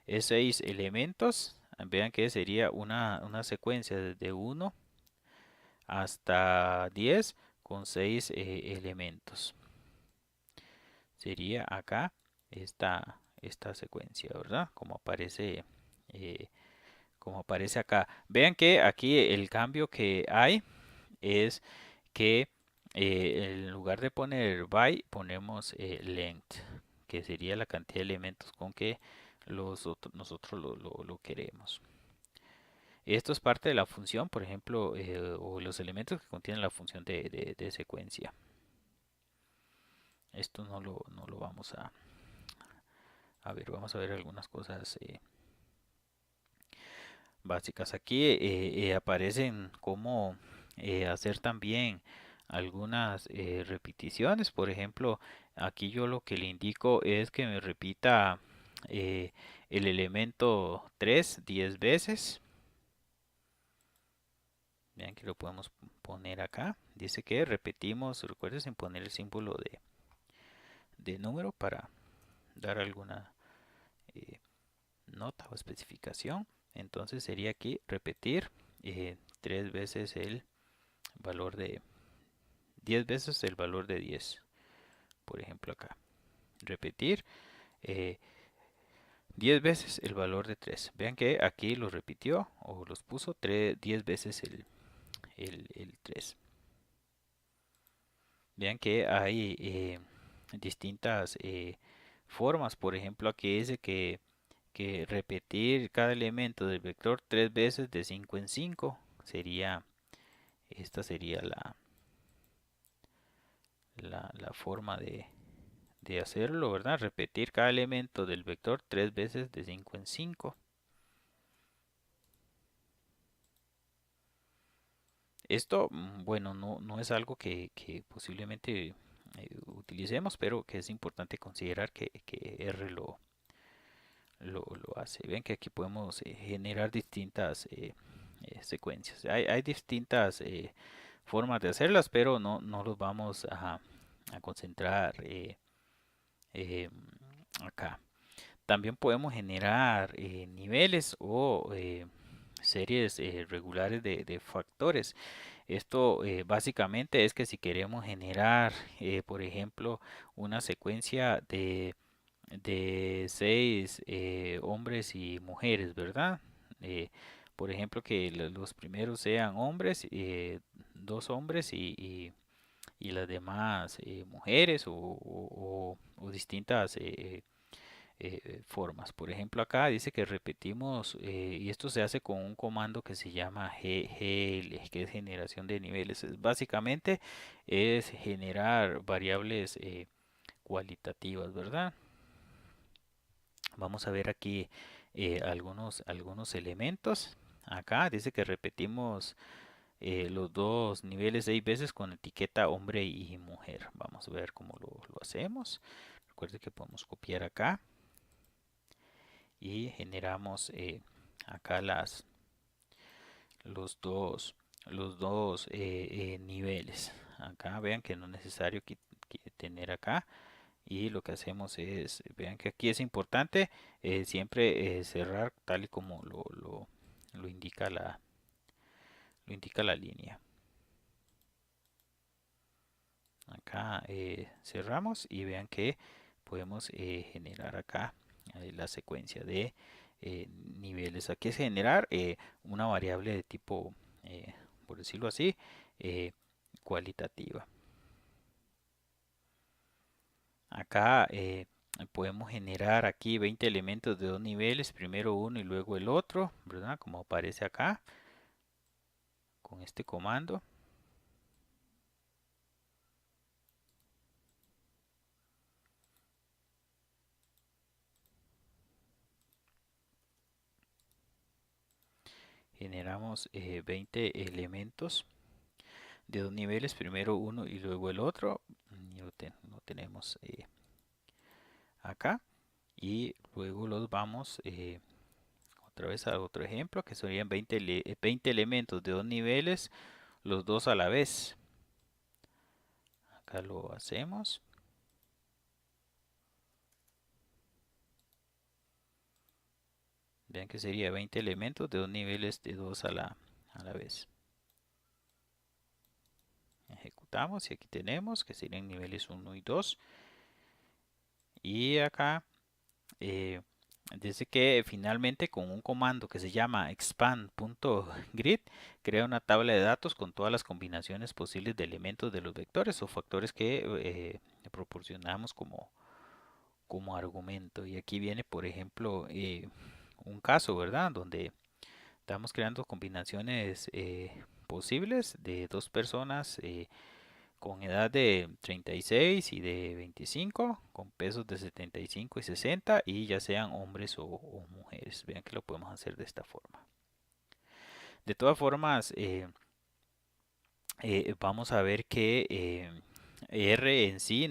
6 elementos, vean que sería una secuencia desde 1 hasta 10 con 6 elementos. Sería acá esta secuencia, ¿verdad? Eh, como aparece acá. Vean que aquí el cambio que hay es que en lugar de poner by, ponemos length, que sería la cantidad de elementos con que nosotros lo queremos. Esto es parte de la función, por ejemplo, o los elementos que contienen la función de secuencia. Esto no lo vamos a ver, vamos a ver algunas cosas básicas. Aquí aparecen cómo hacer también algunas repeticiones. Por ejemplo, aquí yo lo que le indico es que me repita eh, el elemento 3 10 veces. Vean que lo podemos poner acá. Dice que repetimos, recuerden sin poner el símbolo de número para dar alguna eh, nota o especificación. Entonces sería aquí repetir 3 veces el valor de 10 veces el valor de 10. Por ejemplo acá. Repetir eh, 10 veces el valor de 3. Vean que aquí lo repitió o los puso 10 veces el 3. Vean que hay distintas formas. Por ejemplo, aquí dice que repetir cada elemento del vector 3 veces de 5 en 5 sería, esta sería la forma de hacerlo, ¿verdad? Repetir cada elemento del vector 3 veces de 5 en 5. Esto, bueno, no es algo que posiblemente utilicemos, pero que es importante considerar que R lo hace. Ven que aquí podemos generar distintas secuencias. Hay distintas formas de hacerlas, pero no los vamos a concentrar eh, acá. También podemos generar niveles o series regulares de factores. Esto básicamente es que si queremos generar, por ejemplo, una secuencia de 6 hombres y mujeres, ¿verdad? Eh, por ejemplo, que los primeros sean hombres, 2 hombres y las demás mujeres o distintas formas. Por ejemplo, acá dice que repetimos, y esto se hace con un comando que se llama GL, que es generación de niveles. Básicamente es generar variables cualitativas, ¿verdad? Vamos a ver aquí algunos elementos. Acá dice que repetimos los dos niveles 6 veces con etiqueta hombre y mujer. Vamos a ver cómo lo hacemos. Recuerde que podemos copiar acá y generamos acá los dos, los dos niveles. Acá vean que no es necesario tener acá. Y lo que hacemos es, vean que aquí es importante siempre cerrar tal y como lo indica lo indica la línea. Acá cerramos y vean que podemos generar acá la secuencia de niveles. Aquí es generar una variable de tipo, por decirlo así, cualitativa. Acá podemos generar aquí 20 elementos de 2 niveles, primero uno y luego el otro, ¿verdad? Como aparece acá con este comando. Generamos 20 elementos de 2 niveles, primero uno y luego el otro. Y lo tenemos acá. Y luego los vamos otra vez a otro ejemplo, que serían 20 elementos de dos niveles, los dos a la vez. Acá lo hacemos. Vean que sería 20 elementos de dos niveles de dos a la vez. Ejecutamos y aquí tenemos que serían niveles 1 y 2. Y acá eh, dice que finalmente con un comando que se llama expand.grid crea una tabla de datos con todas las combinaciones posibles de elementos de los vectores o factores que proporcionamos como argumento. Y aquí viene, por ejemplo, un caso, ¿verdad? Donde estamos creando combinaciones posibles de dos personas con edad de 36 y de 25, con pesos de 75 y 60, y ya sean hombres o mujeres. Vean que lo podemos hacer de esta forma. De todas formas, vamos a ver que R en sí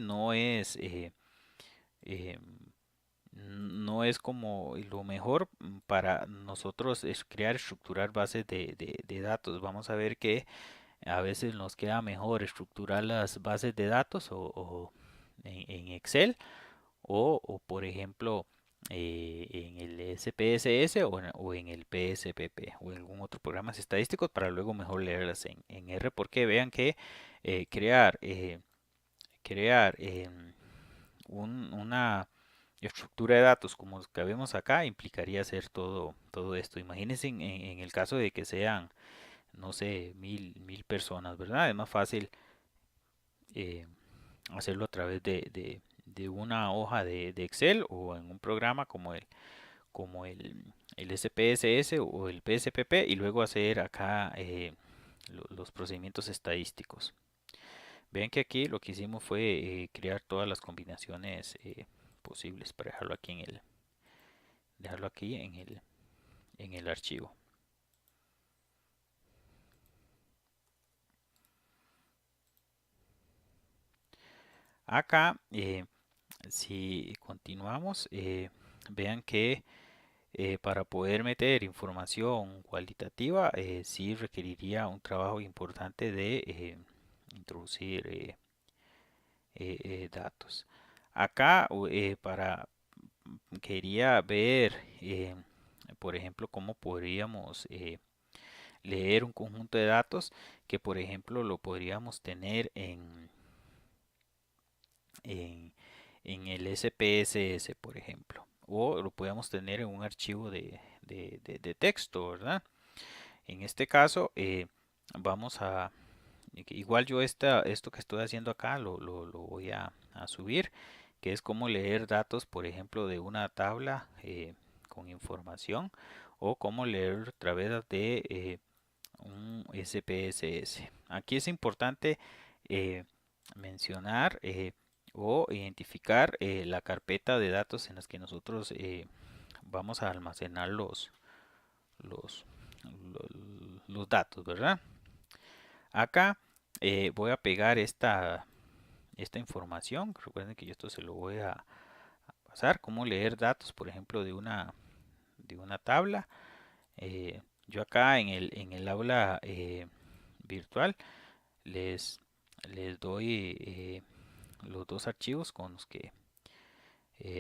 eh, no es como lo mejor para nosotros es crear, estructurar bases de datos. Vamos a ver que a veces nos queda mejor estructurar las bases de datos o en Excel por ejemplo en el SPSS o en el PSPP o en algún otro programa estadístico para luego mejor leerlas en R porque vean que crear una estructura de datos como los que vemos acá implicaría hacer todo esto. Imagínense en el caso de que sean, no sé, mil personas, ¿verdad? Es más fácil eh, hacerlo a través de una hoja de Excel o en un programa como el SPSS o el PSPP y luego hacer acá los procedimientos estadísticos. Ven que aquí lo que hicimos fue crear todas las combinaciones posibles para dejarlo aquí en el archivo. Acá, si continuamos, vean que para poder meter información cualitativa, sí requeriría un trabajo importante de introducir datos. Acá, quería ver, por ejemplo, cómo podríamos leer un conjunto de datos que, por ejemplo, lo podríamos tener en, en el SPSS, por ejemplo, o lo podemos tener en un archivo de texto, ¿verdad? En este caso, vamos a, igual yo esto que estoy haciendo acá lo voy a subir, que es como leer datos, por ejemplo, de una tabla con información o cómo leer a través de un SPSS. Aquí es importante eh, mencionar o identificar la carpeta de datos en las que nosotros vamos a almacenar los, los datos, ¿verdad? Acá voy a pegar esta información. Recuerden que yo esto se lo voy a pasar. Cómo leer datos, por ejemplo, de una tabla. Yo acá en el aula virtual les, les doy los dos archivos con los que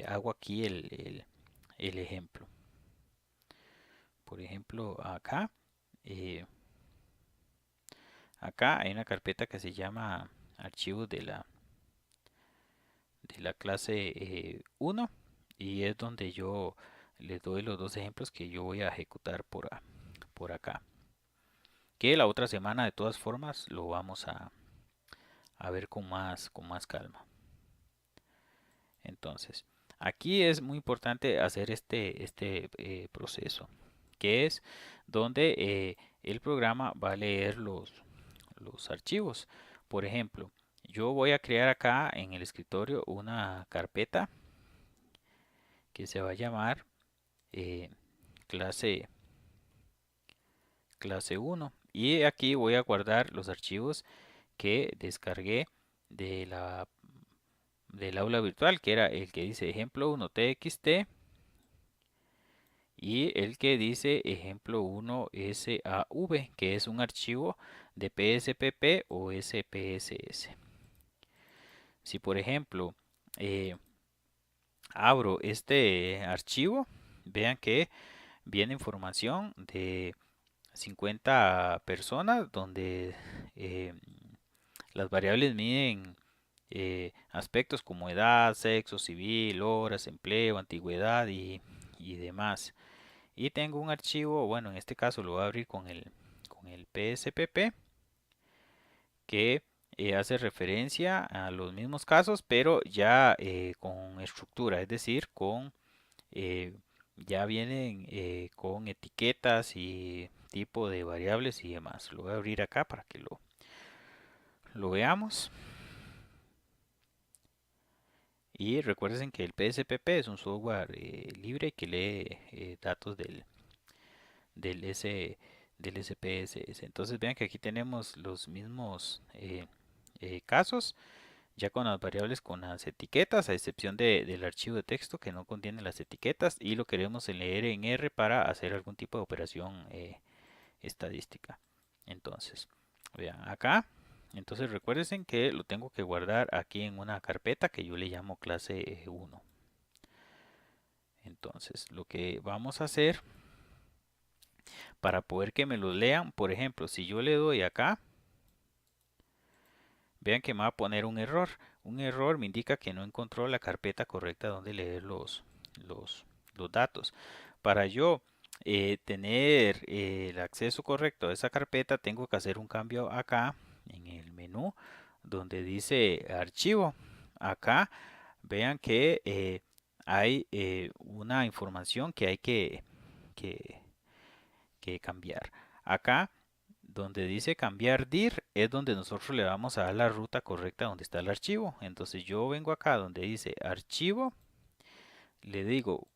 hago aquí el ejemplo. Por ejemplo, eh, acá hay una carpeta que se llama archivos de la clase 1 y es donde yo les doy los dos ejemplos que yo voy a ejecutar por acá. Que la otra semana de todas formas lo vamos a ver con más calma. Entonces, aquí es muy importante hacer este proceso, que es donde el programa va a leer los archivos. Por ejemplo, yo voy a crear acá en el escritorio una carpeta que se va a llamar eh, clase, clase 1 y aquí voy a guardar los archivos que descargué de del aula virtual, que era el que dice ejemplo 1 txt y el que dice ejemplo 1 SAV, que es un archivo de PSPP o SPSS. Si por ejemplo eh, abro este archivo, vean que viene información de 50 personas donde eh, las variables miden aspectos como edad, sexo, civil, horas, empleo, antigüedad y demás. Y tengo un archivo, bueno, en este caso lo voy a abrir con el PSPP, que hace referencia a los mismos casos, pero ya con estructura, es decir, con eh, ya vienen con etiquetas y tipo de variables y demás. Lo voy a abrir acá para que lo veamos. Y recuerden que el PSPP es un software libre que lee datos del, S, del SPSS. Entonces vean que aquí tenemos los mismos casos, ya con las variables con las etiquetas, a excepción del archivo de texto que no contiene las etiquetas y lo queremos leer en R para hacer algún tipo de operación estadística. Entonces, vean acá. Entonces recuerden que lo tengo que guardar aquí en una carpeta que yo le llamo clase 1. Entonces, lo que vamos a hacer para poder que me los lean, por ejemplo, si yo le doy acá, vean que me va a poner un error. Un error me indica que no encontró la carpeta correcta donde leer los, los datos. Para yo tener el acceso correcto a esa carpeta, tengo que hacer un cambio acá en el menú donde dice archivo. Acá vean que hay una información que hay que, que cambiar. Acá donde dice cambiar dir es donde nosotros le vamos a dar la ruta correcta donde está el archivo. Entonces yo vengo acá donde dice archivo, le digo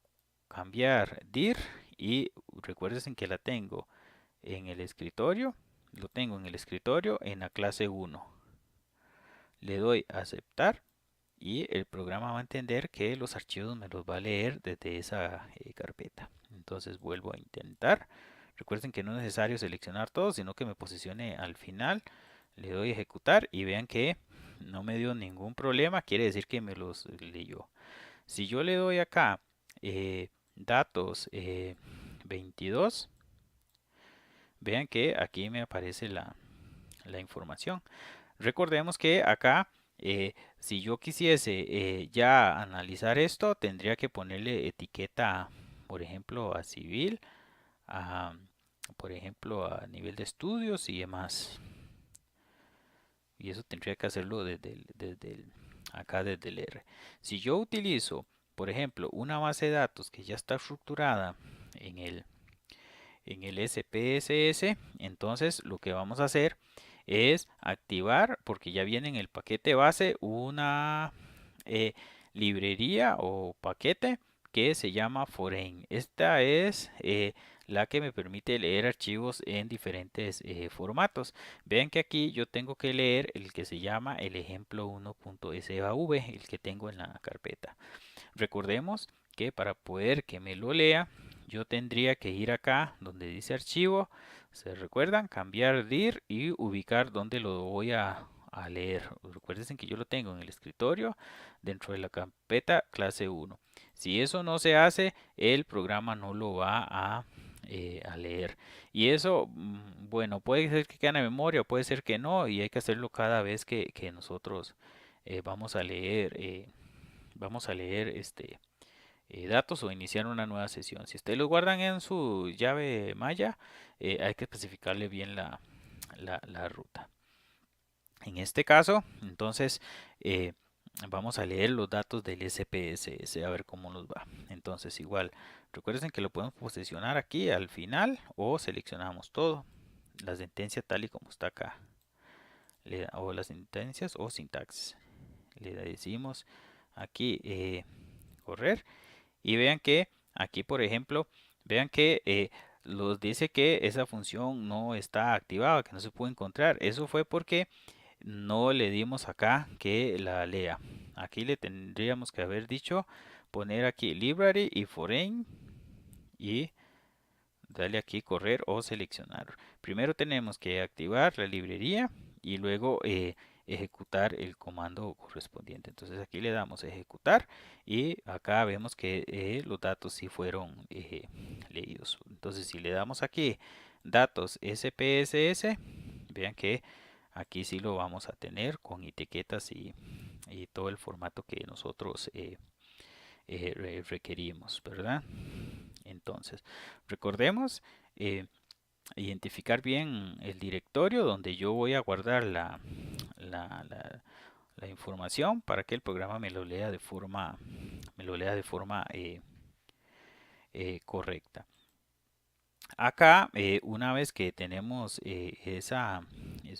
cambiar dir y recuerden que la tengo en el escritorio, lo tengo en el escritorio en la clase 1. Le doy a aceptar y el programa va a entender que los archivos me los va a leer desde esa carpeta. Entonces vuelvo a intentar. Recuerden que no es necesario seleccionar todo, sino que me posicione al final. Le doy a ejecutar y vean que no me dio ningún problema. Quiere decir que me los leyó. Si yo le doy acá datos 22, vean que aquí me aparece la información. Recordemos que acá, si yo quisiese ya analizar esto, tendría que ponerle etiqueta, por ejemplo, a civil, a, por ejemplo, a nivel de estudios y demás. Y eso tendría que hacerlo acá desde el R. Si yo utilizo, por ejemplo, una base de datos que ya está estructurada en el SPSS, entonces lo que vamos a hacer es activar, porque ya viene en el paquete base, una librería o paquete que se llama Foreign. Esta es la que me permite leer archivos en diferentes formatos. Vean que aquí yo tengo que leer el que se llama el ejemplo 1.sav, el que tengo en la carpeta. Recordemos que para poder que me lo lea, yo tendría que ir acá donde dice archivo, se recuerdan, cambiar dir y ubicar donde lo voy a leer. Recuerden que yo lo tengo en el escritorio dentro de la carpeta clase 1. Si eso no se hace, el programa no lo va a leer. Y eso, bueno, puede ser que quede en la memoria, puede ser que no, y hay que hacerlo cada vez que nosotros vamos a leer. Vamos a leer datos o iniciar una nueva sesión. Si ustedes lo guardan en su llave Maya, hay que especificarle bien la ruta. En este caso, entonces, vamos a leer los datos del SPSS a ver cómo nos va. Entonces, igual, recuerden que lo podemos posicionar aquí al final o seleccionamos todo. La sentencia tal y como está acá. O las sentencias o sintaxis. Le decimos aquí correr y vean que aquí por ejemplo vean que los dice que esa función no está activada, que no se puede encontrar. Eso fue porque no le dimos acá que la lea. Aquí le tendríamos que haber dicho poner aquí library y foreign y dale aquí correr o seleccionar. Primero tenemos que activar la librería y luego ejecutar el comando correspondiente. Entonces aquí le damos ejecutar y acá vemos que los datos sí fueron leídos. Entonces si le damos aquí datos SPSS, vean que aquí sí lo vamos a tener con etiquetas y todo el formato que nosotros requerimos, ¿verdad? Entonces, recordemos identificar bien el directorio donde yo voy a guardar la, la- la información para que el programa me lo lea de forma correcta. Acá, una vez que tenemos esa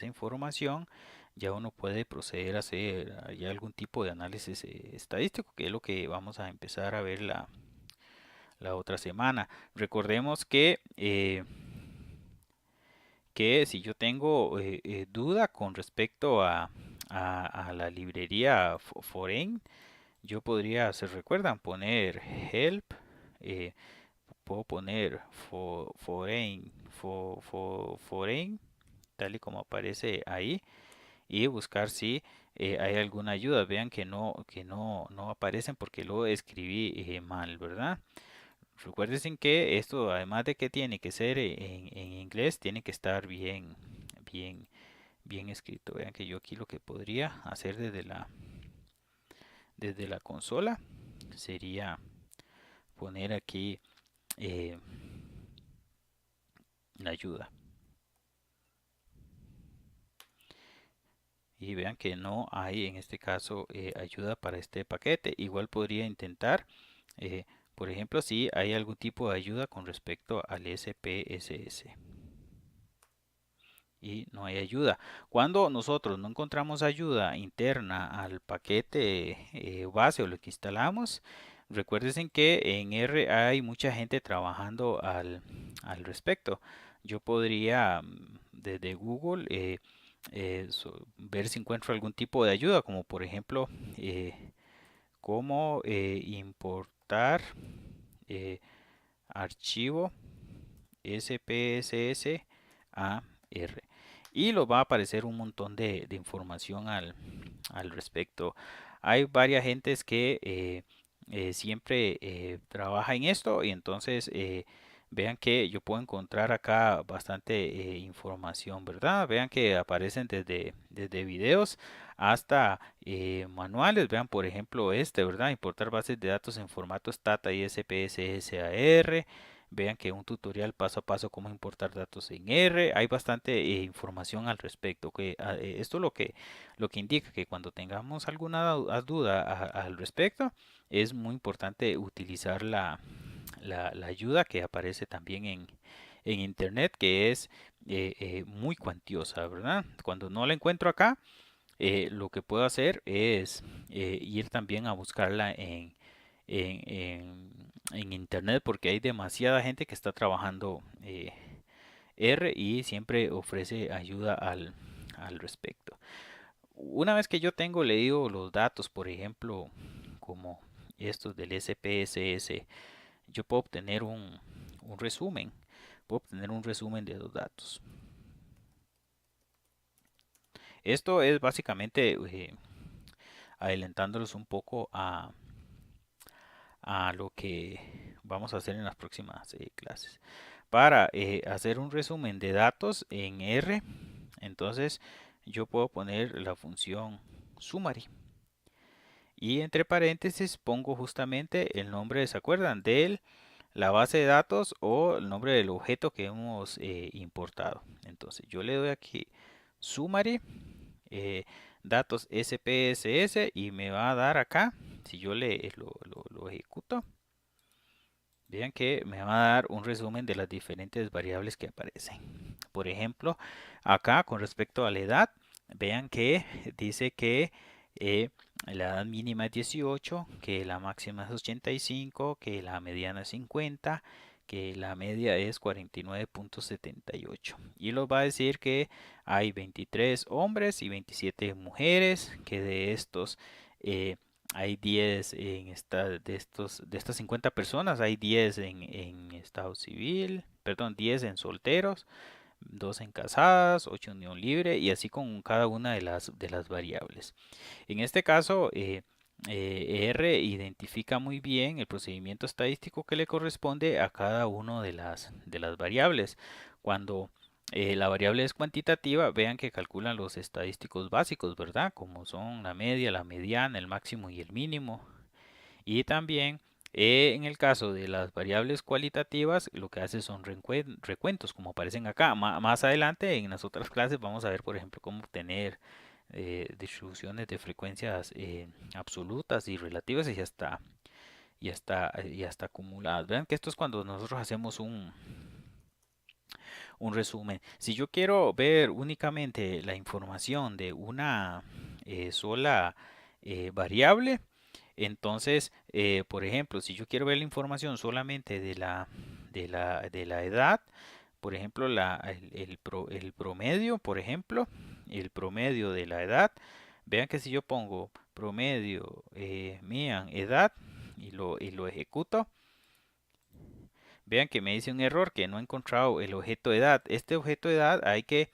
información, ya uno puede proceder a hacer ya algún tipo de análisis estadístico, que es lo que vamos a empezar a ver la otra semana. Recordemos que si yo tengo duda con respecto a la librería Foreign, yo podría, se recuerdan, poner help, eh, puedo poner Foreign, tal y como aparece ahí, y buscar si hay alguna ayuda. Vean que no aparecen porque lo escribí mal, ¿verdad? Recuerden que esto, además de que tiene que ser en inglés, tiene que estar bien, bien escrito. Vean que yo aquí lo que podría hacer desde la consola sería poner aquí eh, la ayuda. Y vean que no hay en este caso ayuda para este paquete. Igual podría intentar, eh, por ejemplo, si hay algún tipo de ayuda con respecto al SPSS. Y no hay ayuda. Cuando nosotros no encontramos ayuda interna al paquete base o lo que instalamos, recuerden que en R hay mucha gente trabajando al respecto. Yo podría desde Google ver si encuentro algún tipo de ayuda, como por ejemplo cómo importar eh, archivo SPSS a R. Y los va a aparecer un montón de información al respecto. Hay varias gentes que siempre trabaja en esto y entonces vean que yo puedo encontrar acá bastante información, ¿verdad? Vean que aparecen desde videos hasta manuales. Vean, por ejemplo, ¿verdad? Importar bases de datos en formato STATA y SPSS a R. Vean que un tutorial paso a paso cómo importar datos en R. Hay bastante información al respecto. Esto lo que indica que cuando tengamos alguna duda al respecto, es muy importante utilizar la ayuda que aparece también en internet, que es muy cuantiosa, ¿verdad? Cuando no la encuentro acá, lo que puedo hacer es ir también a buscarla en internet porque hay demasiada gente que está trabajando R y siempre ofrece ayuda al respecto. Una vez que yo tengo leído los datos, por ejemplo, como estos del SPSS, yo puedo obtener un resumen. Puedo obtener un resumen de los datos. Esto es básicamente adelantándolos un poco a lo que vamos a hacer en las próximas clases. Para hacer un resumen de datos en R, entonces yo puedo poner la función summary y entre paréntesis pongo justamente el nombre, ¿se acuerdan? De la base de datos o el nombre del objeto que hemos importado. Entonces yo le doy aquí summary eh, datos SPSS y me va a dar acá, si yo lo ejecuto, vean que me va a dar un resumen de las diferentes variables que aparecen. Por ejemplo, acá con respecto a la edad, vean que dice que eh, la edad mínima es 18, que la máxima es 85, que la mediana es 50, que la media es 49.78. Y los va a decir que hay 23 hombres y 27 mujeres, que de estos hay 10 de estas 50 personas, hay 10 en estado civil, perdón, 10 en solteros, 2 en casadas, 8 en unión libre y así con cada una de las variables. En este caso, R identifica muy bien el procedimiento estadístico que le corresponde a cada una de las variables. Cuando la variable es cuantitativa, vean que calculan los estadísticos básicos, ¿verdad? Como son la media, la mediana, el máximo y el mínimo. Y también en el caso de las variables cualitativas, lo que hace son recuentos, como aparecen acá. Más adelante, en las otras clases, vamos a ver, por ejemplo, cómo obtener distribuciones de frecuencias absolutas y relativas y hasta acumuladas. Vean que esto es cuando nosotros hacemos un resumen. Si yo quiero ver únicamente la información de una sola variable, entonces, por ejemplo, si yo quiero ver la información solamente de la edad, por ejemplo, el promedio, por ejemplo, el promedio de la edad, vean que si yo pongo promedio, mían, edad y lo ejecuto, vean que me dice un error que no he encontrado el objeto de edad. Este objeto de edad hay que,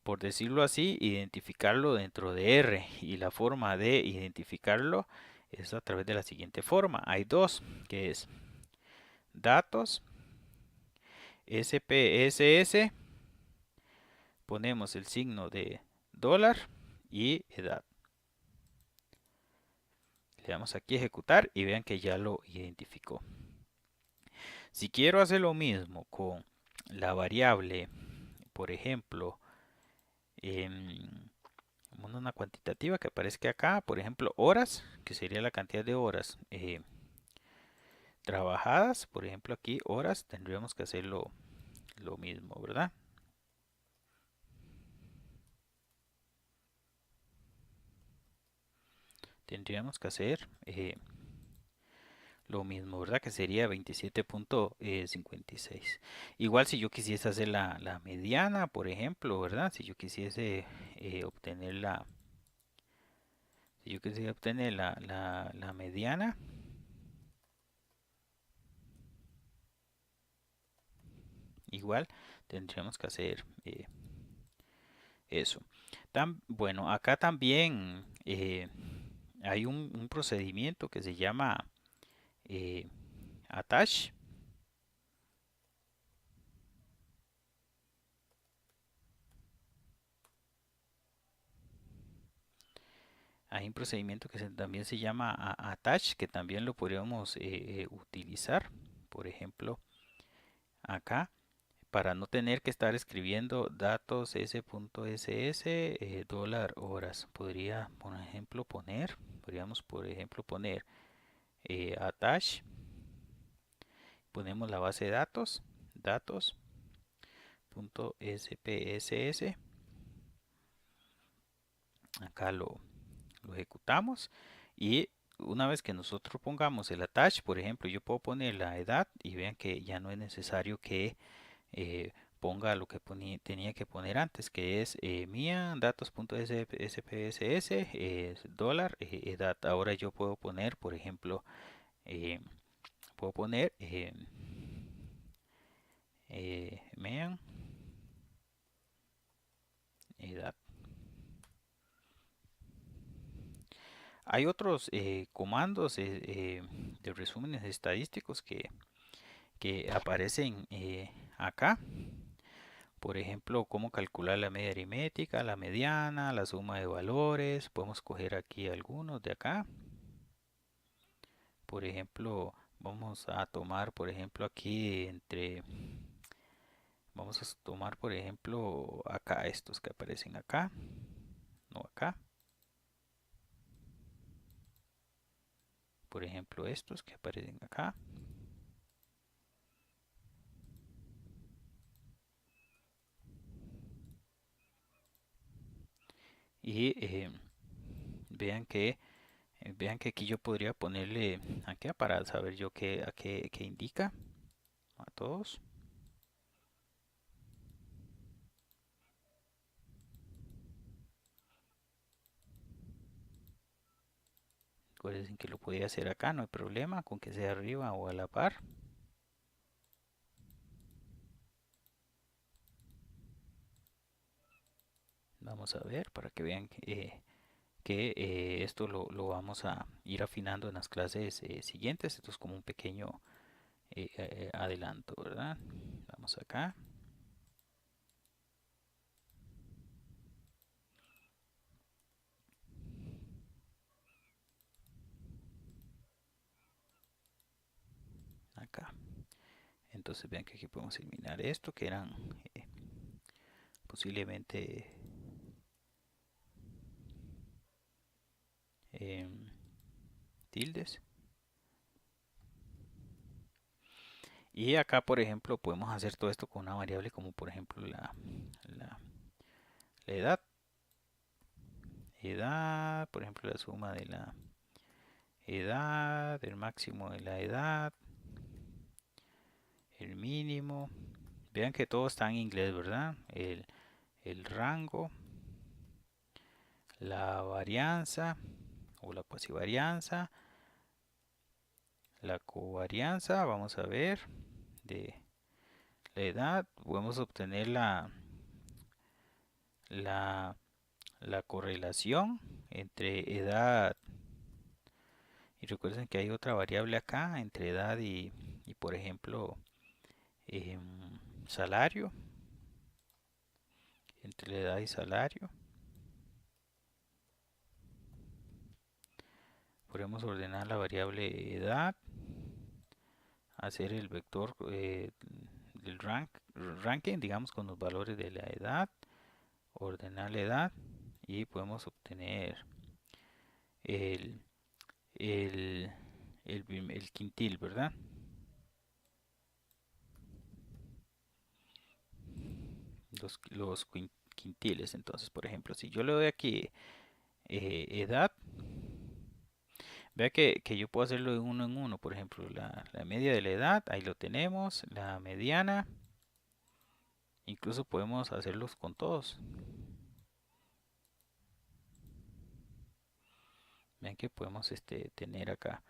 por decirlo así, identificarlo dentro de R y la forma de identificarlo es a través de la siguiente forma. Hay dos, que es datos, SPSS, ponemos el signo de dólar y edad. Le damos aquí a ejecutar y vean que ya lo identificó. Si quiero hacer lo mismo con la variable, por ejemplo, en una cuantitativa que aparezca acá, por ejemplo, horas, que sería la cantidad de horas trabajadas, por ejemplo, aquí horas, tendríamos que hacer lo mismo, ¿verdad? Tendríamos que hacer lo mismo, ¿verdad? Que sería 27.56. Igual si yo quisiese hacer la mediana, por ejemplo, ¿verdad? Si yo quisiese obtener si yo quisiera obtener la mediana, igual tendríamos que hacer eso. Bueno, acá también hay un procedimiento que se llama eh, attach. Hay un procedimiento que también se llama attach, que también lo podríamos utilizar. Por ejemplo, acá, para no tener que estar escribiendo datos s.ss dólar horas. Podríamos por ejemplo poner attach, ponemos la base de datos, datos.spss, acá lo ejecutamos y una vez que nosotros pongamos el attach, por ejemplo, yo puedo poner la edad y vean que ya no es necesario que ponga lo que tenía que poner antes, que es mía datos.spss dólar edad. Ahora yo puedo poner, por ejemplo, eh, puedo poner mean edad. Hay otros comandos de resúmenes estadísticos que aparecen acá. Por ejemplo, cómo calcular la media aritmética, la mediana, la suma de valores. Podemos coger aquí algunos de acá. Por ejemplo, vamos a tomar, por ejemplo, aquí vamos a tomar, por ejemplo, acá estos que aparecen acá, no acá. Por ejemplo, estos que aparecen acá. Y vean que aquí yo podría ponerle aquí para saber yo qué indica a todos. Recuerden que lo podía hacer acá, no hay problema con que sea arriba o a la par. Vamos a ver para que vean que esto lo vamos a ir afinando en las clases siguientes. Esto es como un pequeño adelanto, ¿verdad? Vamos acá. Acá. Entonces vean que aquí podemos eliminar esto, que eran posiblemente tildes. Y acá, por ejemplo, podemos hacer todo esto con una variable como por ejemplo la edad. Edad, por ejemplo, la suma de la edad, el máximo de la edad, el mínimo. Vean que todo está en inglés, ¿verdad? El rango, la varianza o la pasivarianza, la covarianza, vamos a ver, de la edad, podemos obtener la, la correlación entre edad y recuerden que hay otra variable acá entre edad y por ejemplo salario, entre edad y salario. Podemos ordenar la variable edad, hacer el vector del ranking, digamos con los valores de la edad, ordenar la edad y podemos obtener el, el, el quintil, ¿verdad? Los quintiles. Entonces, por ejemplo, si yo le doy aquí edad, vea que yo puedo hacerlo de uno en uno. Por ejemplo, la media de la edad, ahí lo tenemos. La mediana, incluso podemos hacerlos con todos. Vean que podemos tener acá.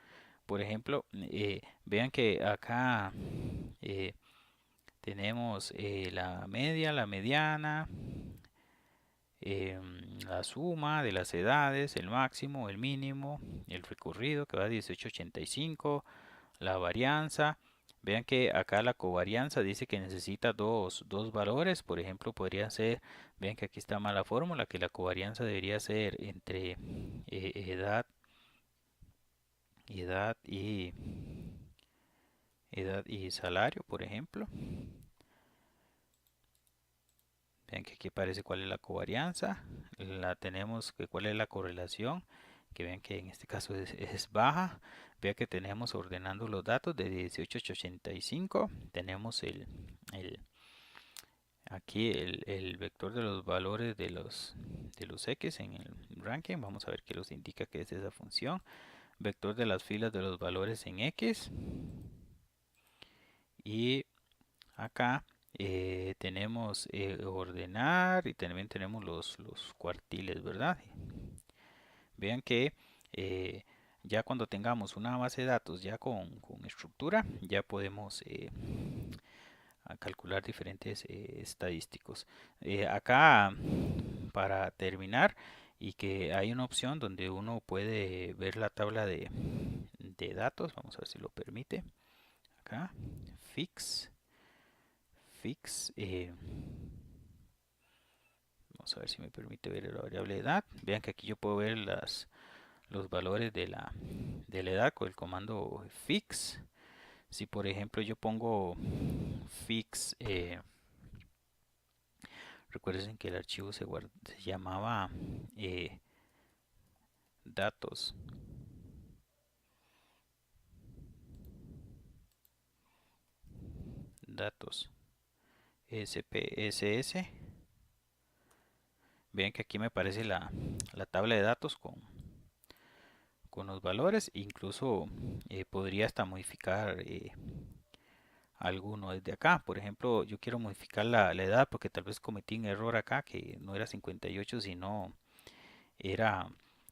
Por ejemplo, vean que acá tenemos la media, la mediana, la suma de las edades, el máximo, el mínimo, el recorrido que va a 1885, la varianza. Vean que acá la covarianza dice que necesita dos valores. Por ejemplo, podría ser, vean que aquí está mala fórmula, que la covarianza debería ser entre edad, edad y edad y salario, por ejemplo. Vean que aquí aparece cuál es la covarianza. La tenemos que cuál es la correlación. Que vean que en este caso es baja. Vean que tenemos ordenando los datos de 1885. Tenemos aquí el vector de los valores de los X en el ranking. Vamos a ver qué nos indica que es esa función. Vector de las filas de los valores en X. Y acá tenemos ordenar y también tenemos los cuartiles, ¿verdad? Vean que ya cuando tengamos una base de datos ya con estructura, ya podemos a calcular diferentes estadísticos. Acá, para terminar, y que hay una opción donde uno puede ver la tabla de datos, vamos a ver si lo permite. Acá, fix. Vamos a ver si me permite ver la variable edad. Vean que aquí yo puedo ver los valores de la edad con el comando fix. Si por ejemplo yo pongo fix, recuerden que el archivo se llamaba datos. Datos SPSS. Vean que aquí me aparece la tabla de datos con los valores. Incluso podría hasta modificar alguno desde acá. Por ejemplo, yo quiero modificar la edad porque tal vez cometí un error acá que no era 58 sino era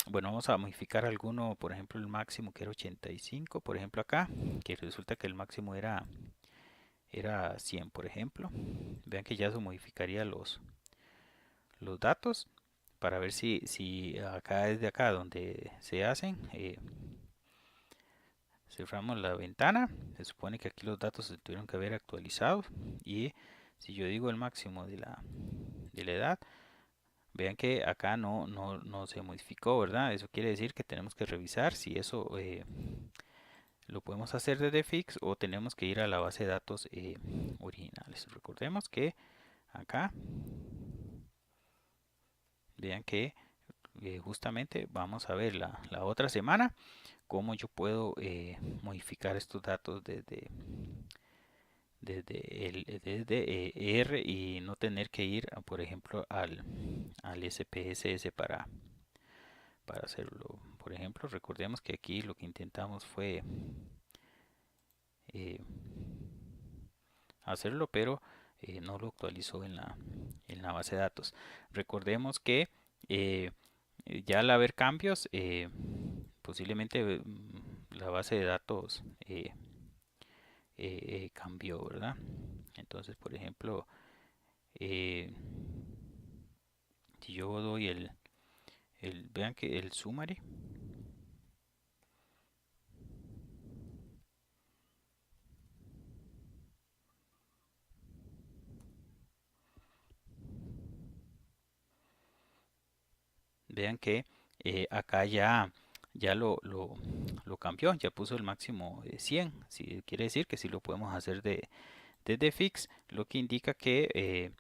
bueno, vamos a modificar alguno, por ejemplo, el máximo que era 85, por ejemplo acá, que resulta que el máximo era 100, por ejemplo. Vean que ya se modificaría los datos para ver si acá desde acá donde se hacen, cerramos la ventana. Se supone que aquí los datos se tuvieron que haber actualizado. Y si yo digo el máximo de la edad, vean que acá no se modificó, ¿verdad? Eso quiere decir que tenemos que revisar si eso lo podemos hacer desde Fix o tenemos que ir a la base de datos originales. Recordemos que acá, vean que justamente vamos a ver la otra semana cómo yo puedo modificar estos datos desde R y no tener que ir, por ejemplo, al SPSS para hacerlo. Por ejemplo, recordemos que aquí lo que intentamos fue eh, hacerlo, pero no lo actualizó en la base de datos. Recordemos que eh, ya al haber cambios, posiblemente la base de datos cambió, ¿verdad? Entonces, por ejemplo, eh, si yo doy vean que el summary, vean que acá ya lo cambió, ya puso el máximo de 100. Si quiere decir que si lo podemos hacer desde Fix, lo que indica que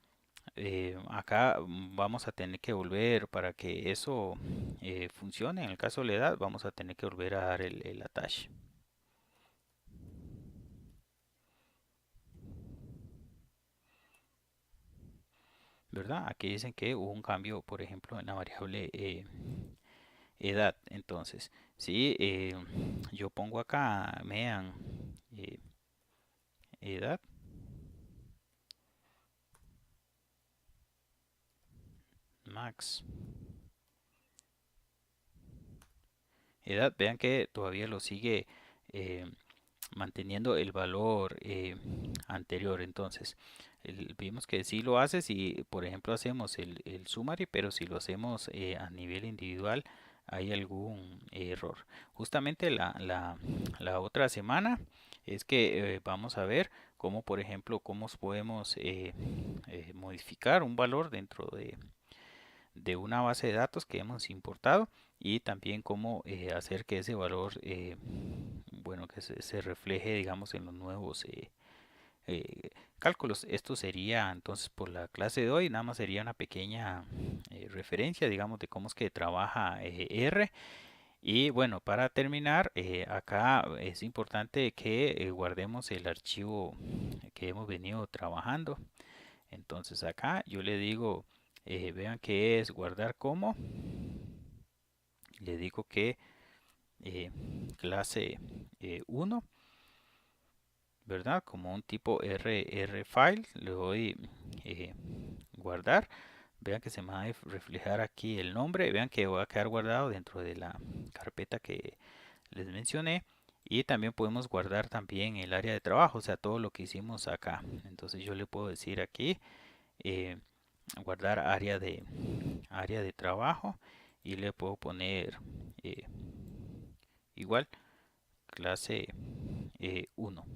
acá vamos a tener que volver para que eso funcione. En el caso de la edad, vamos a tener que volver a dar el attach, ¿verdad? Aquí dicen que hubo un cambio, por ejemplo, en la variable edad. Entonces, si yo pongo acá mean edad, max edad, vean que todavía lo sigue eh, manteniendo el valor anterior. Entonces, vimos que si lo hace si por ejemplo hacemos el summary, pero si lo hacemos a nivel individual hay algún error. Justamente la otra semana es que vamos a ver cómo, por ejemplo, cómo podemos modificar un valor dentro de una base de datos que hemos importado y también cómo hacer que ese valor, bueno, que se refleje, digamos, en los nuevos eh, cálculos. Esto sería entonces por la clase de hoy, nada más sería una pequeña referencia, digamos, de cómo es que trabaja R. Y bueno, para terminar, acá es importante que guardemos el archivo que hemos venido trabajando. Entonces acá yo le digo, vean que es guardar como, le digo que eh, clase 1, ¿verdad? Como un tipo RR file, le doy eh, guardar. Vean que se me va a reflejar aquí el nombre, vean que va a quedar guardado dentro de la carpeta que les mencioné. Y también podemos guardar también el área de trabajo, o sea, todo lo que hicimos acá. Entonces yo le puedo decir aquí, eh, guardar área de trabajo y le puedo poner eh, igual clase 1.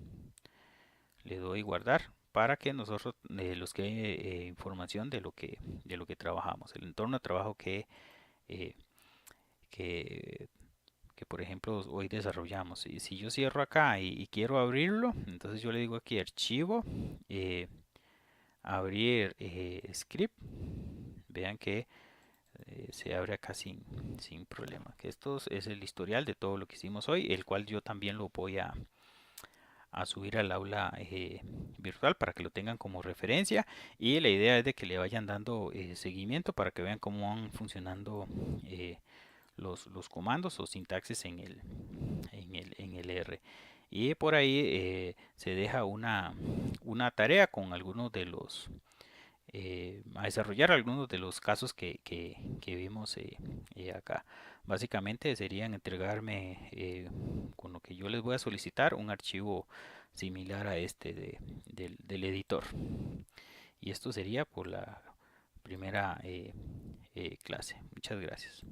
Le doy guardar para que nosotros los que información de lo que trabajamos, el entorno de trabajo eh, que que por ejemplo hoy desarrollamos. Y si yo cierro acá y quiero abrirlo, entonces yo le digo aquí archivo, eh, abrir script. Vean que se abre acá sin problema. Que esto es el historial de todo lo que hicimos hoy, el cual yo también lo voy a subir al aula virtual para que lo tengan como referencia y la idea es de que le vayan dando seguimiento para que vean cómo van funcionando los comandos o sintaxis en el R. Y por ahí se deja una tarea con algunos a desarrollar algunos de los casos que vimos acá. Básicamente serían entregarme con lo que yo les voy a solicitar un archivo similar a este del editor. Y esto sería por la primera clase. Muchas gracias.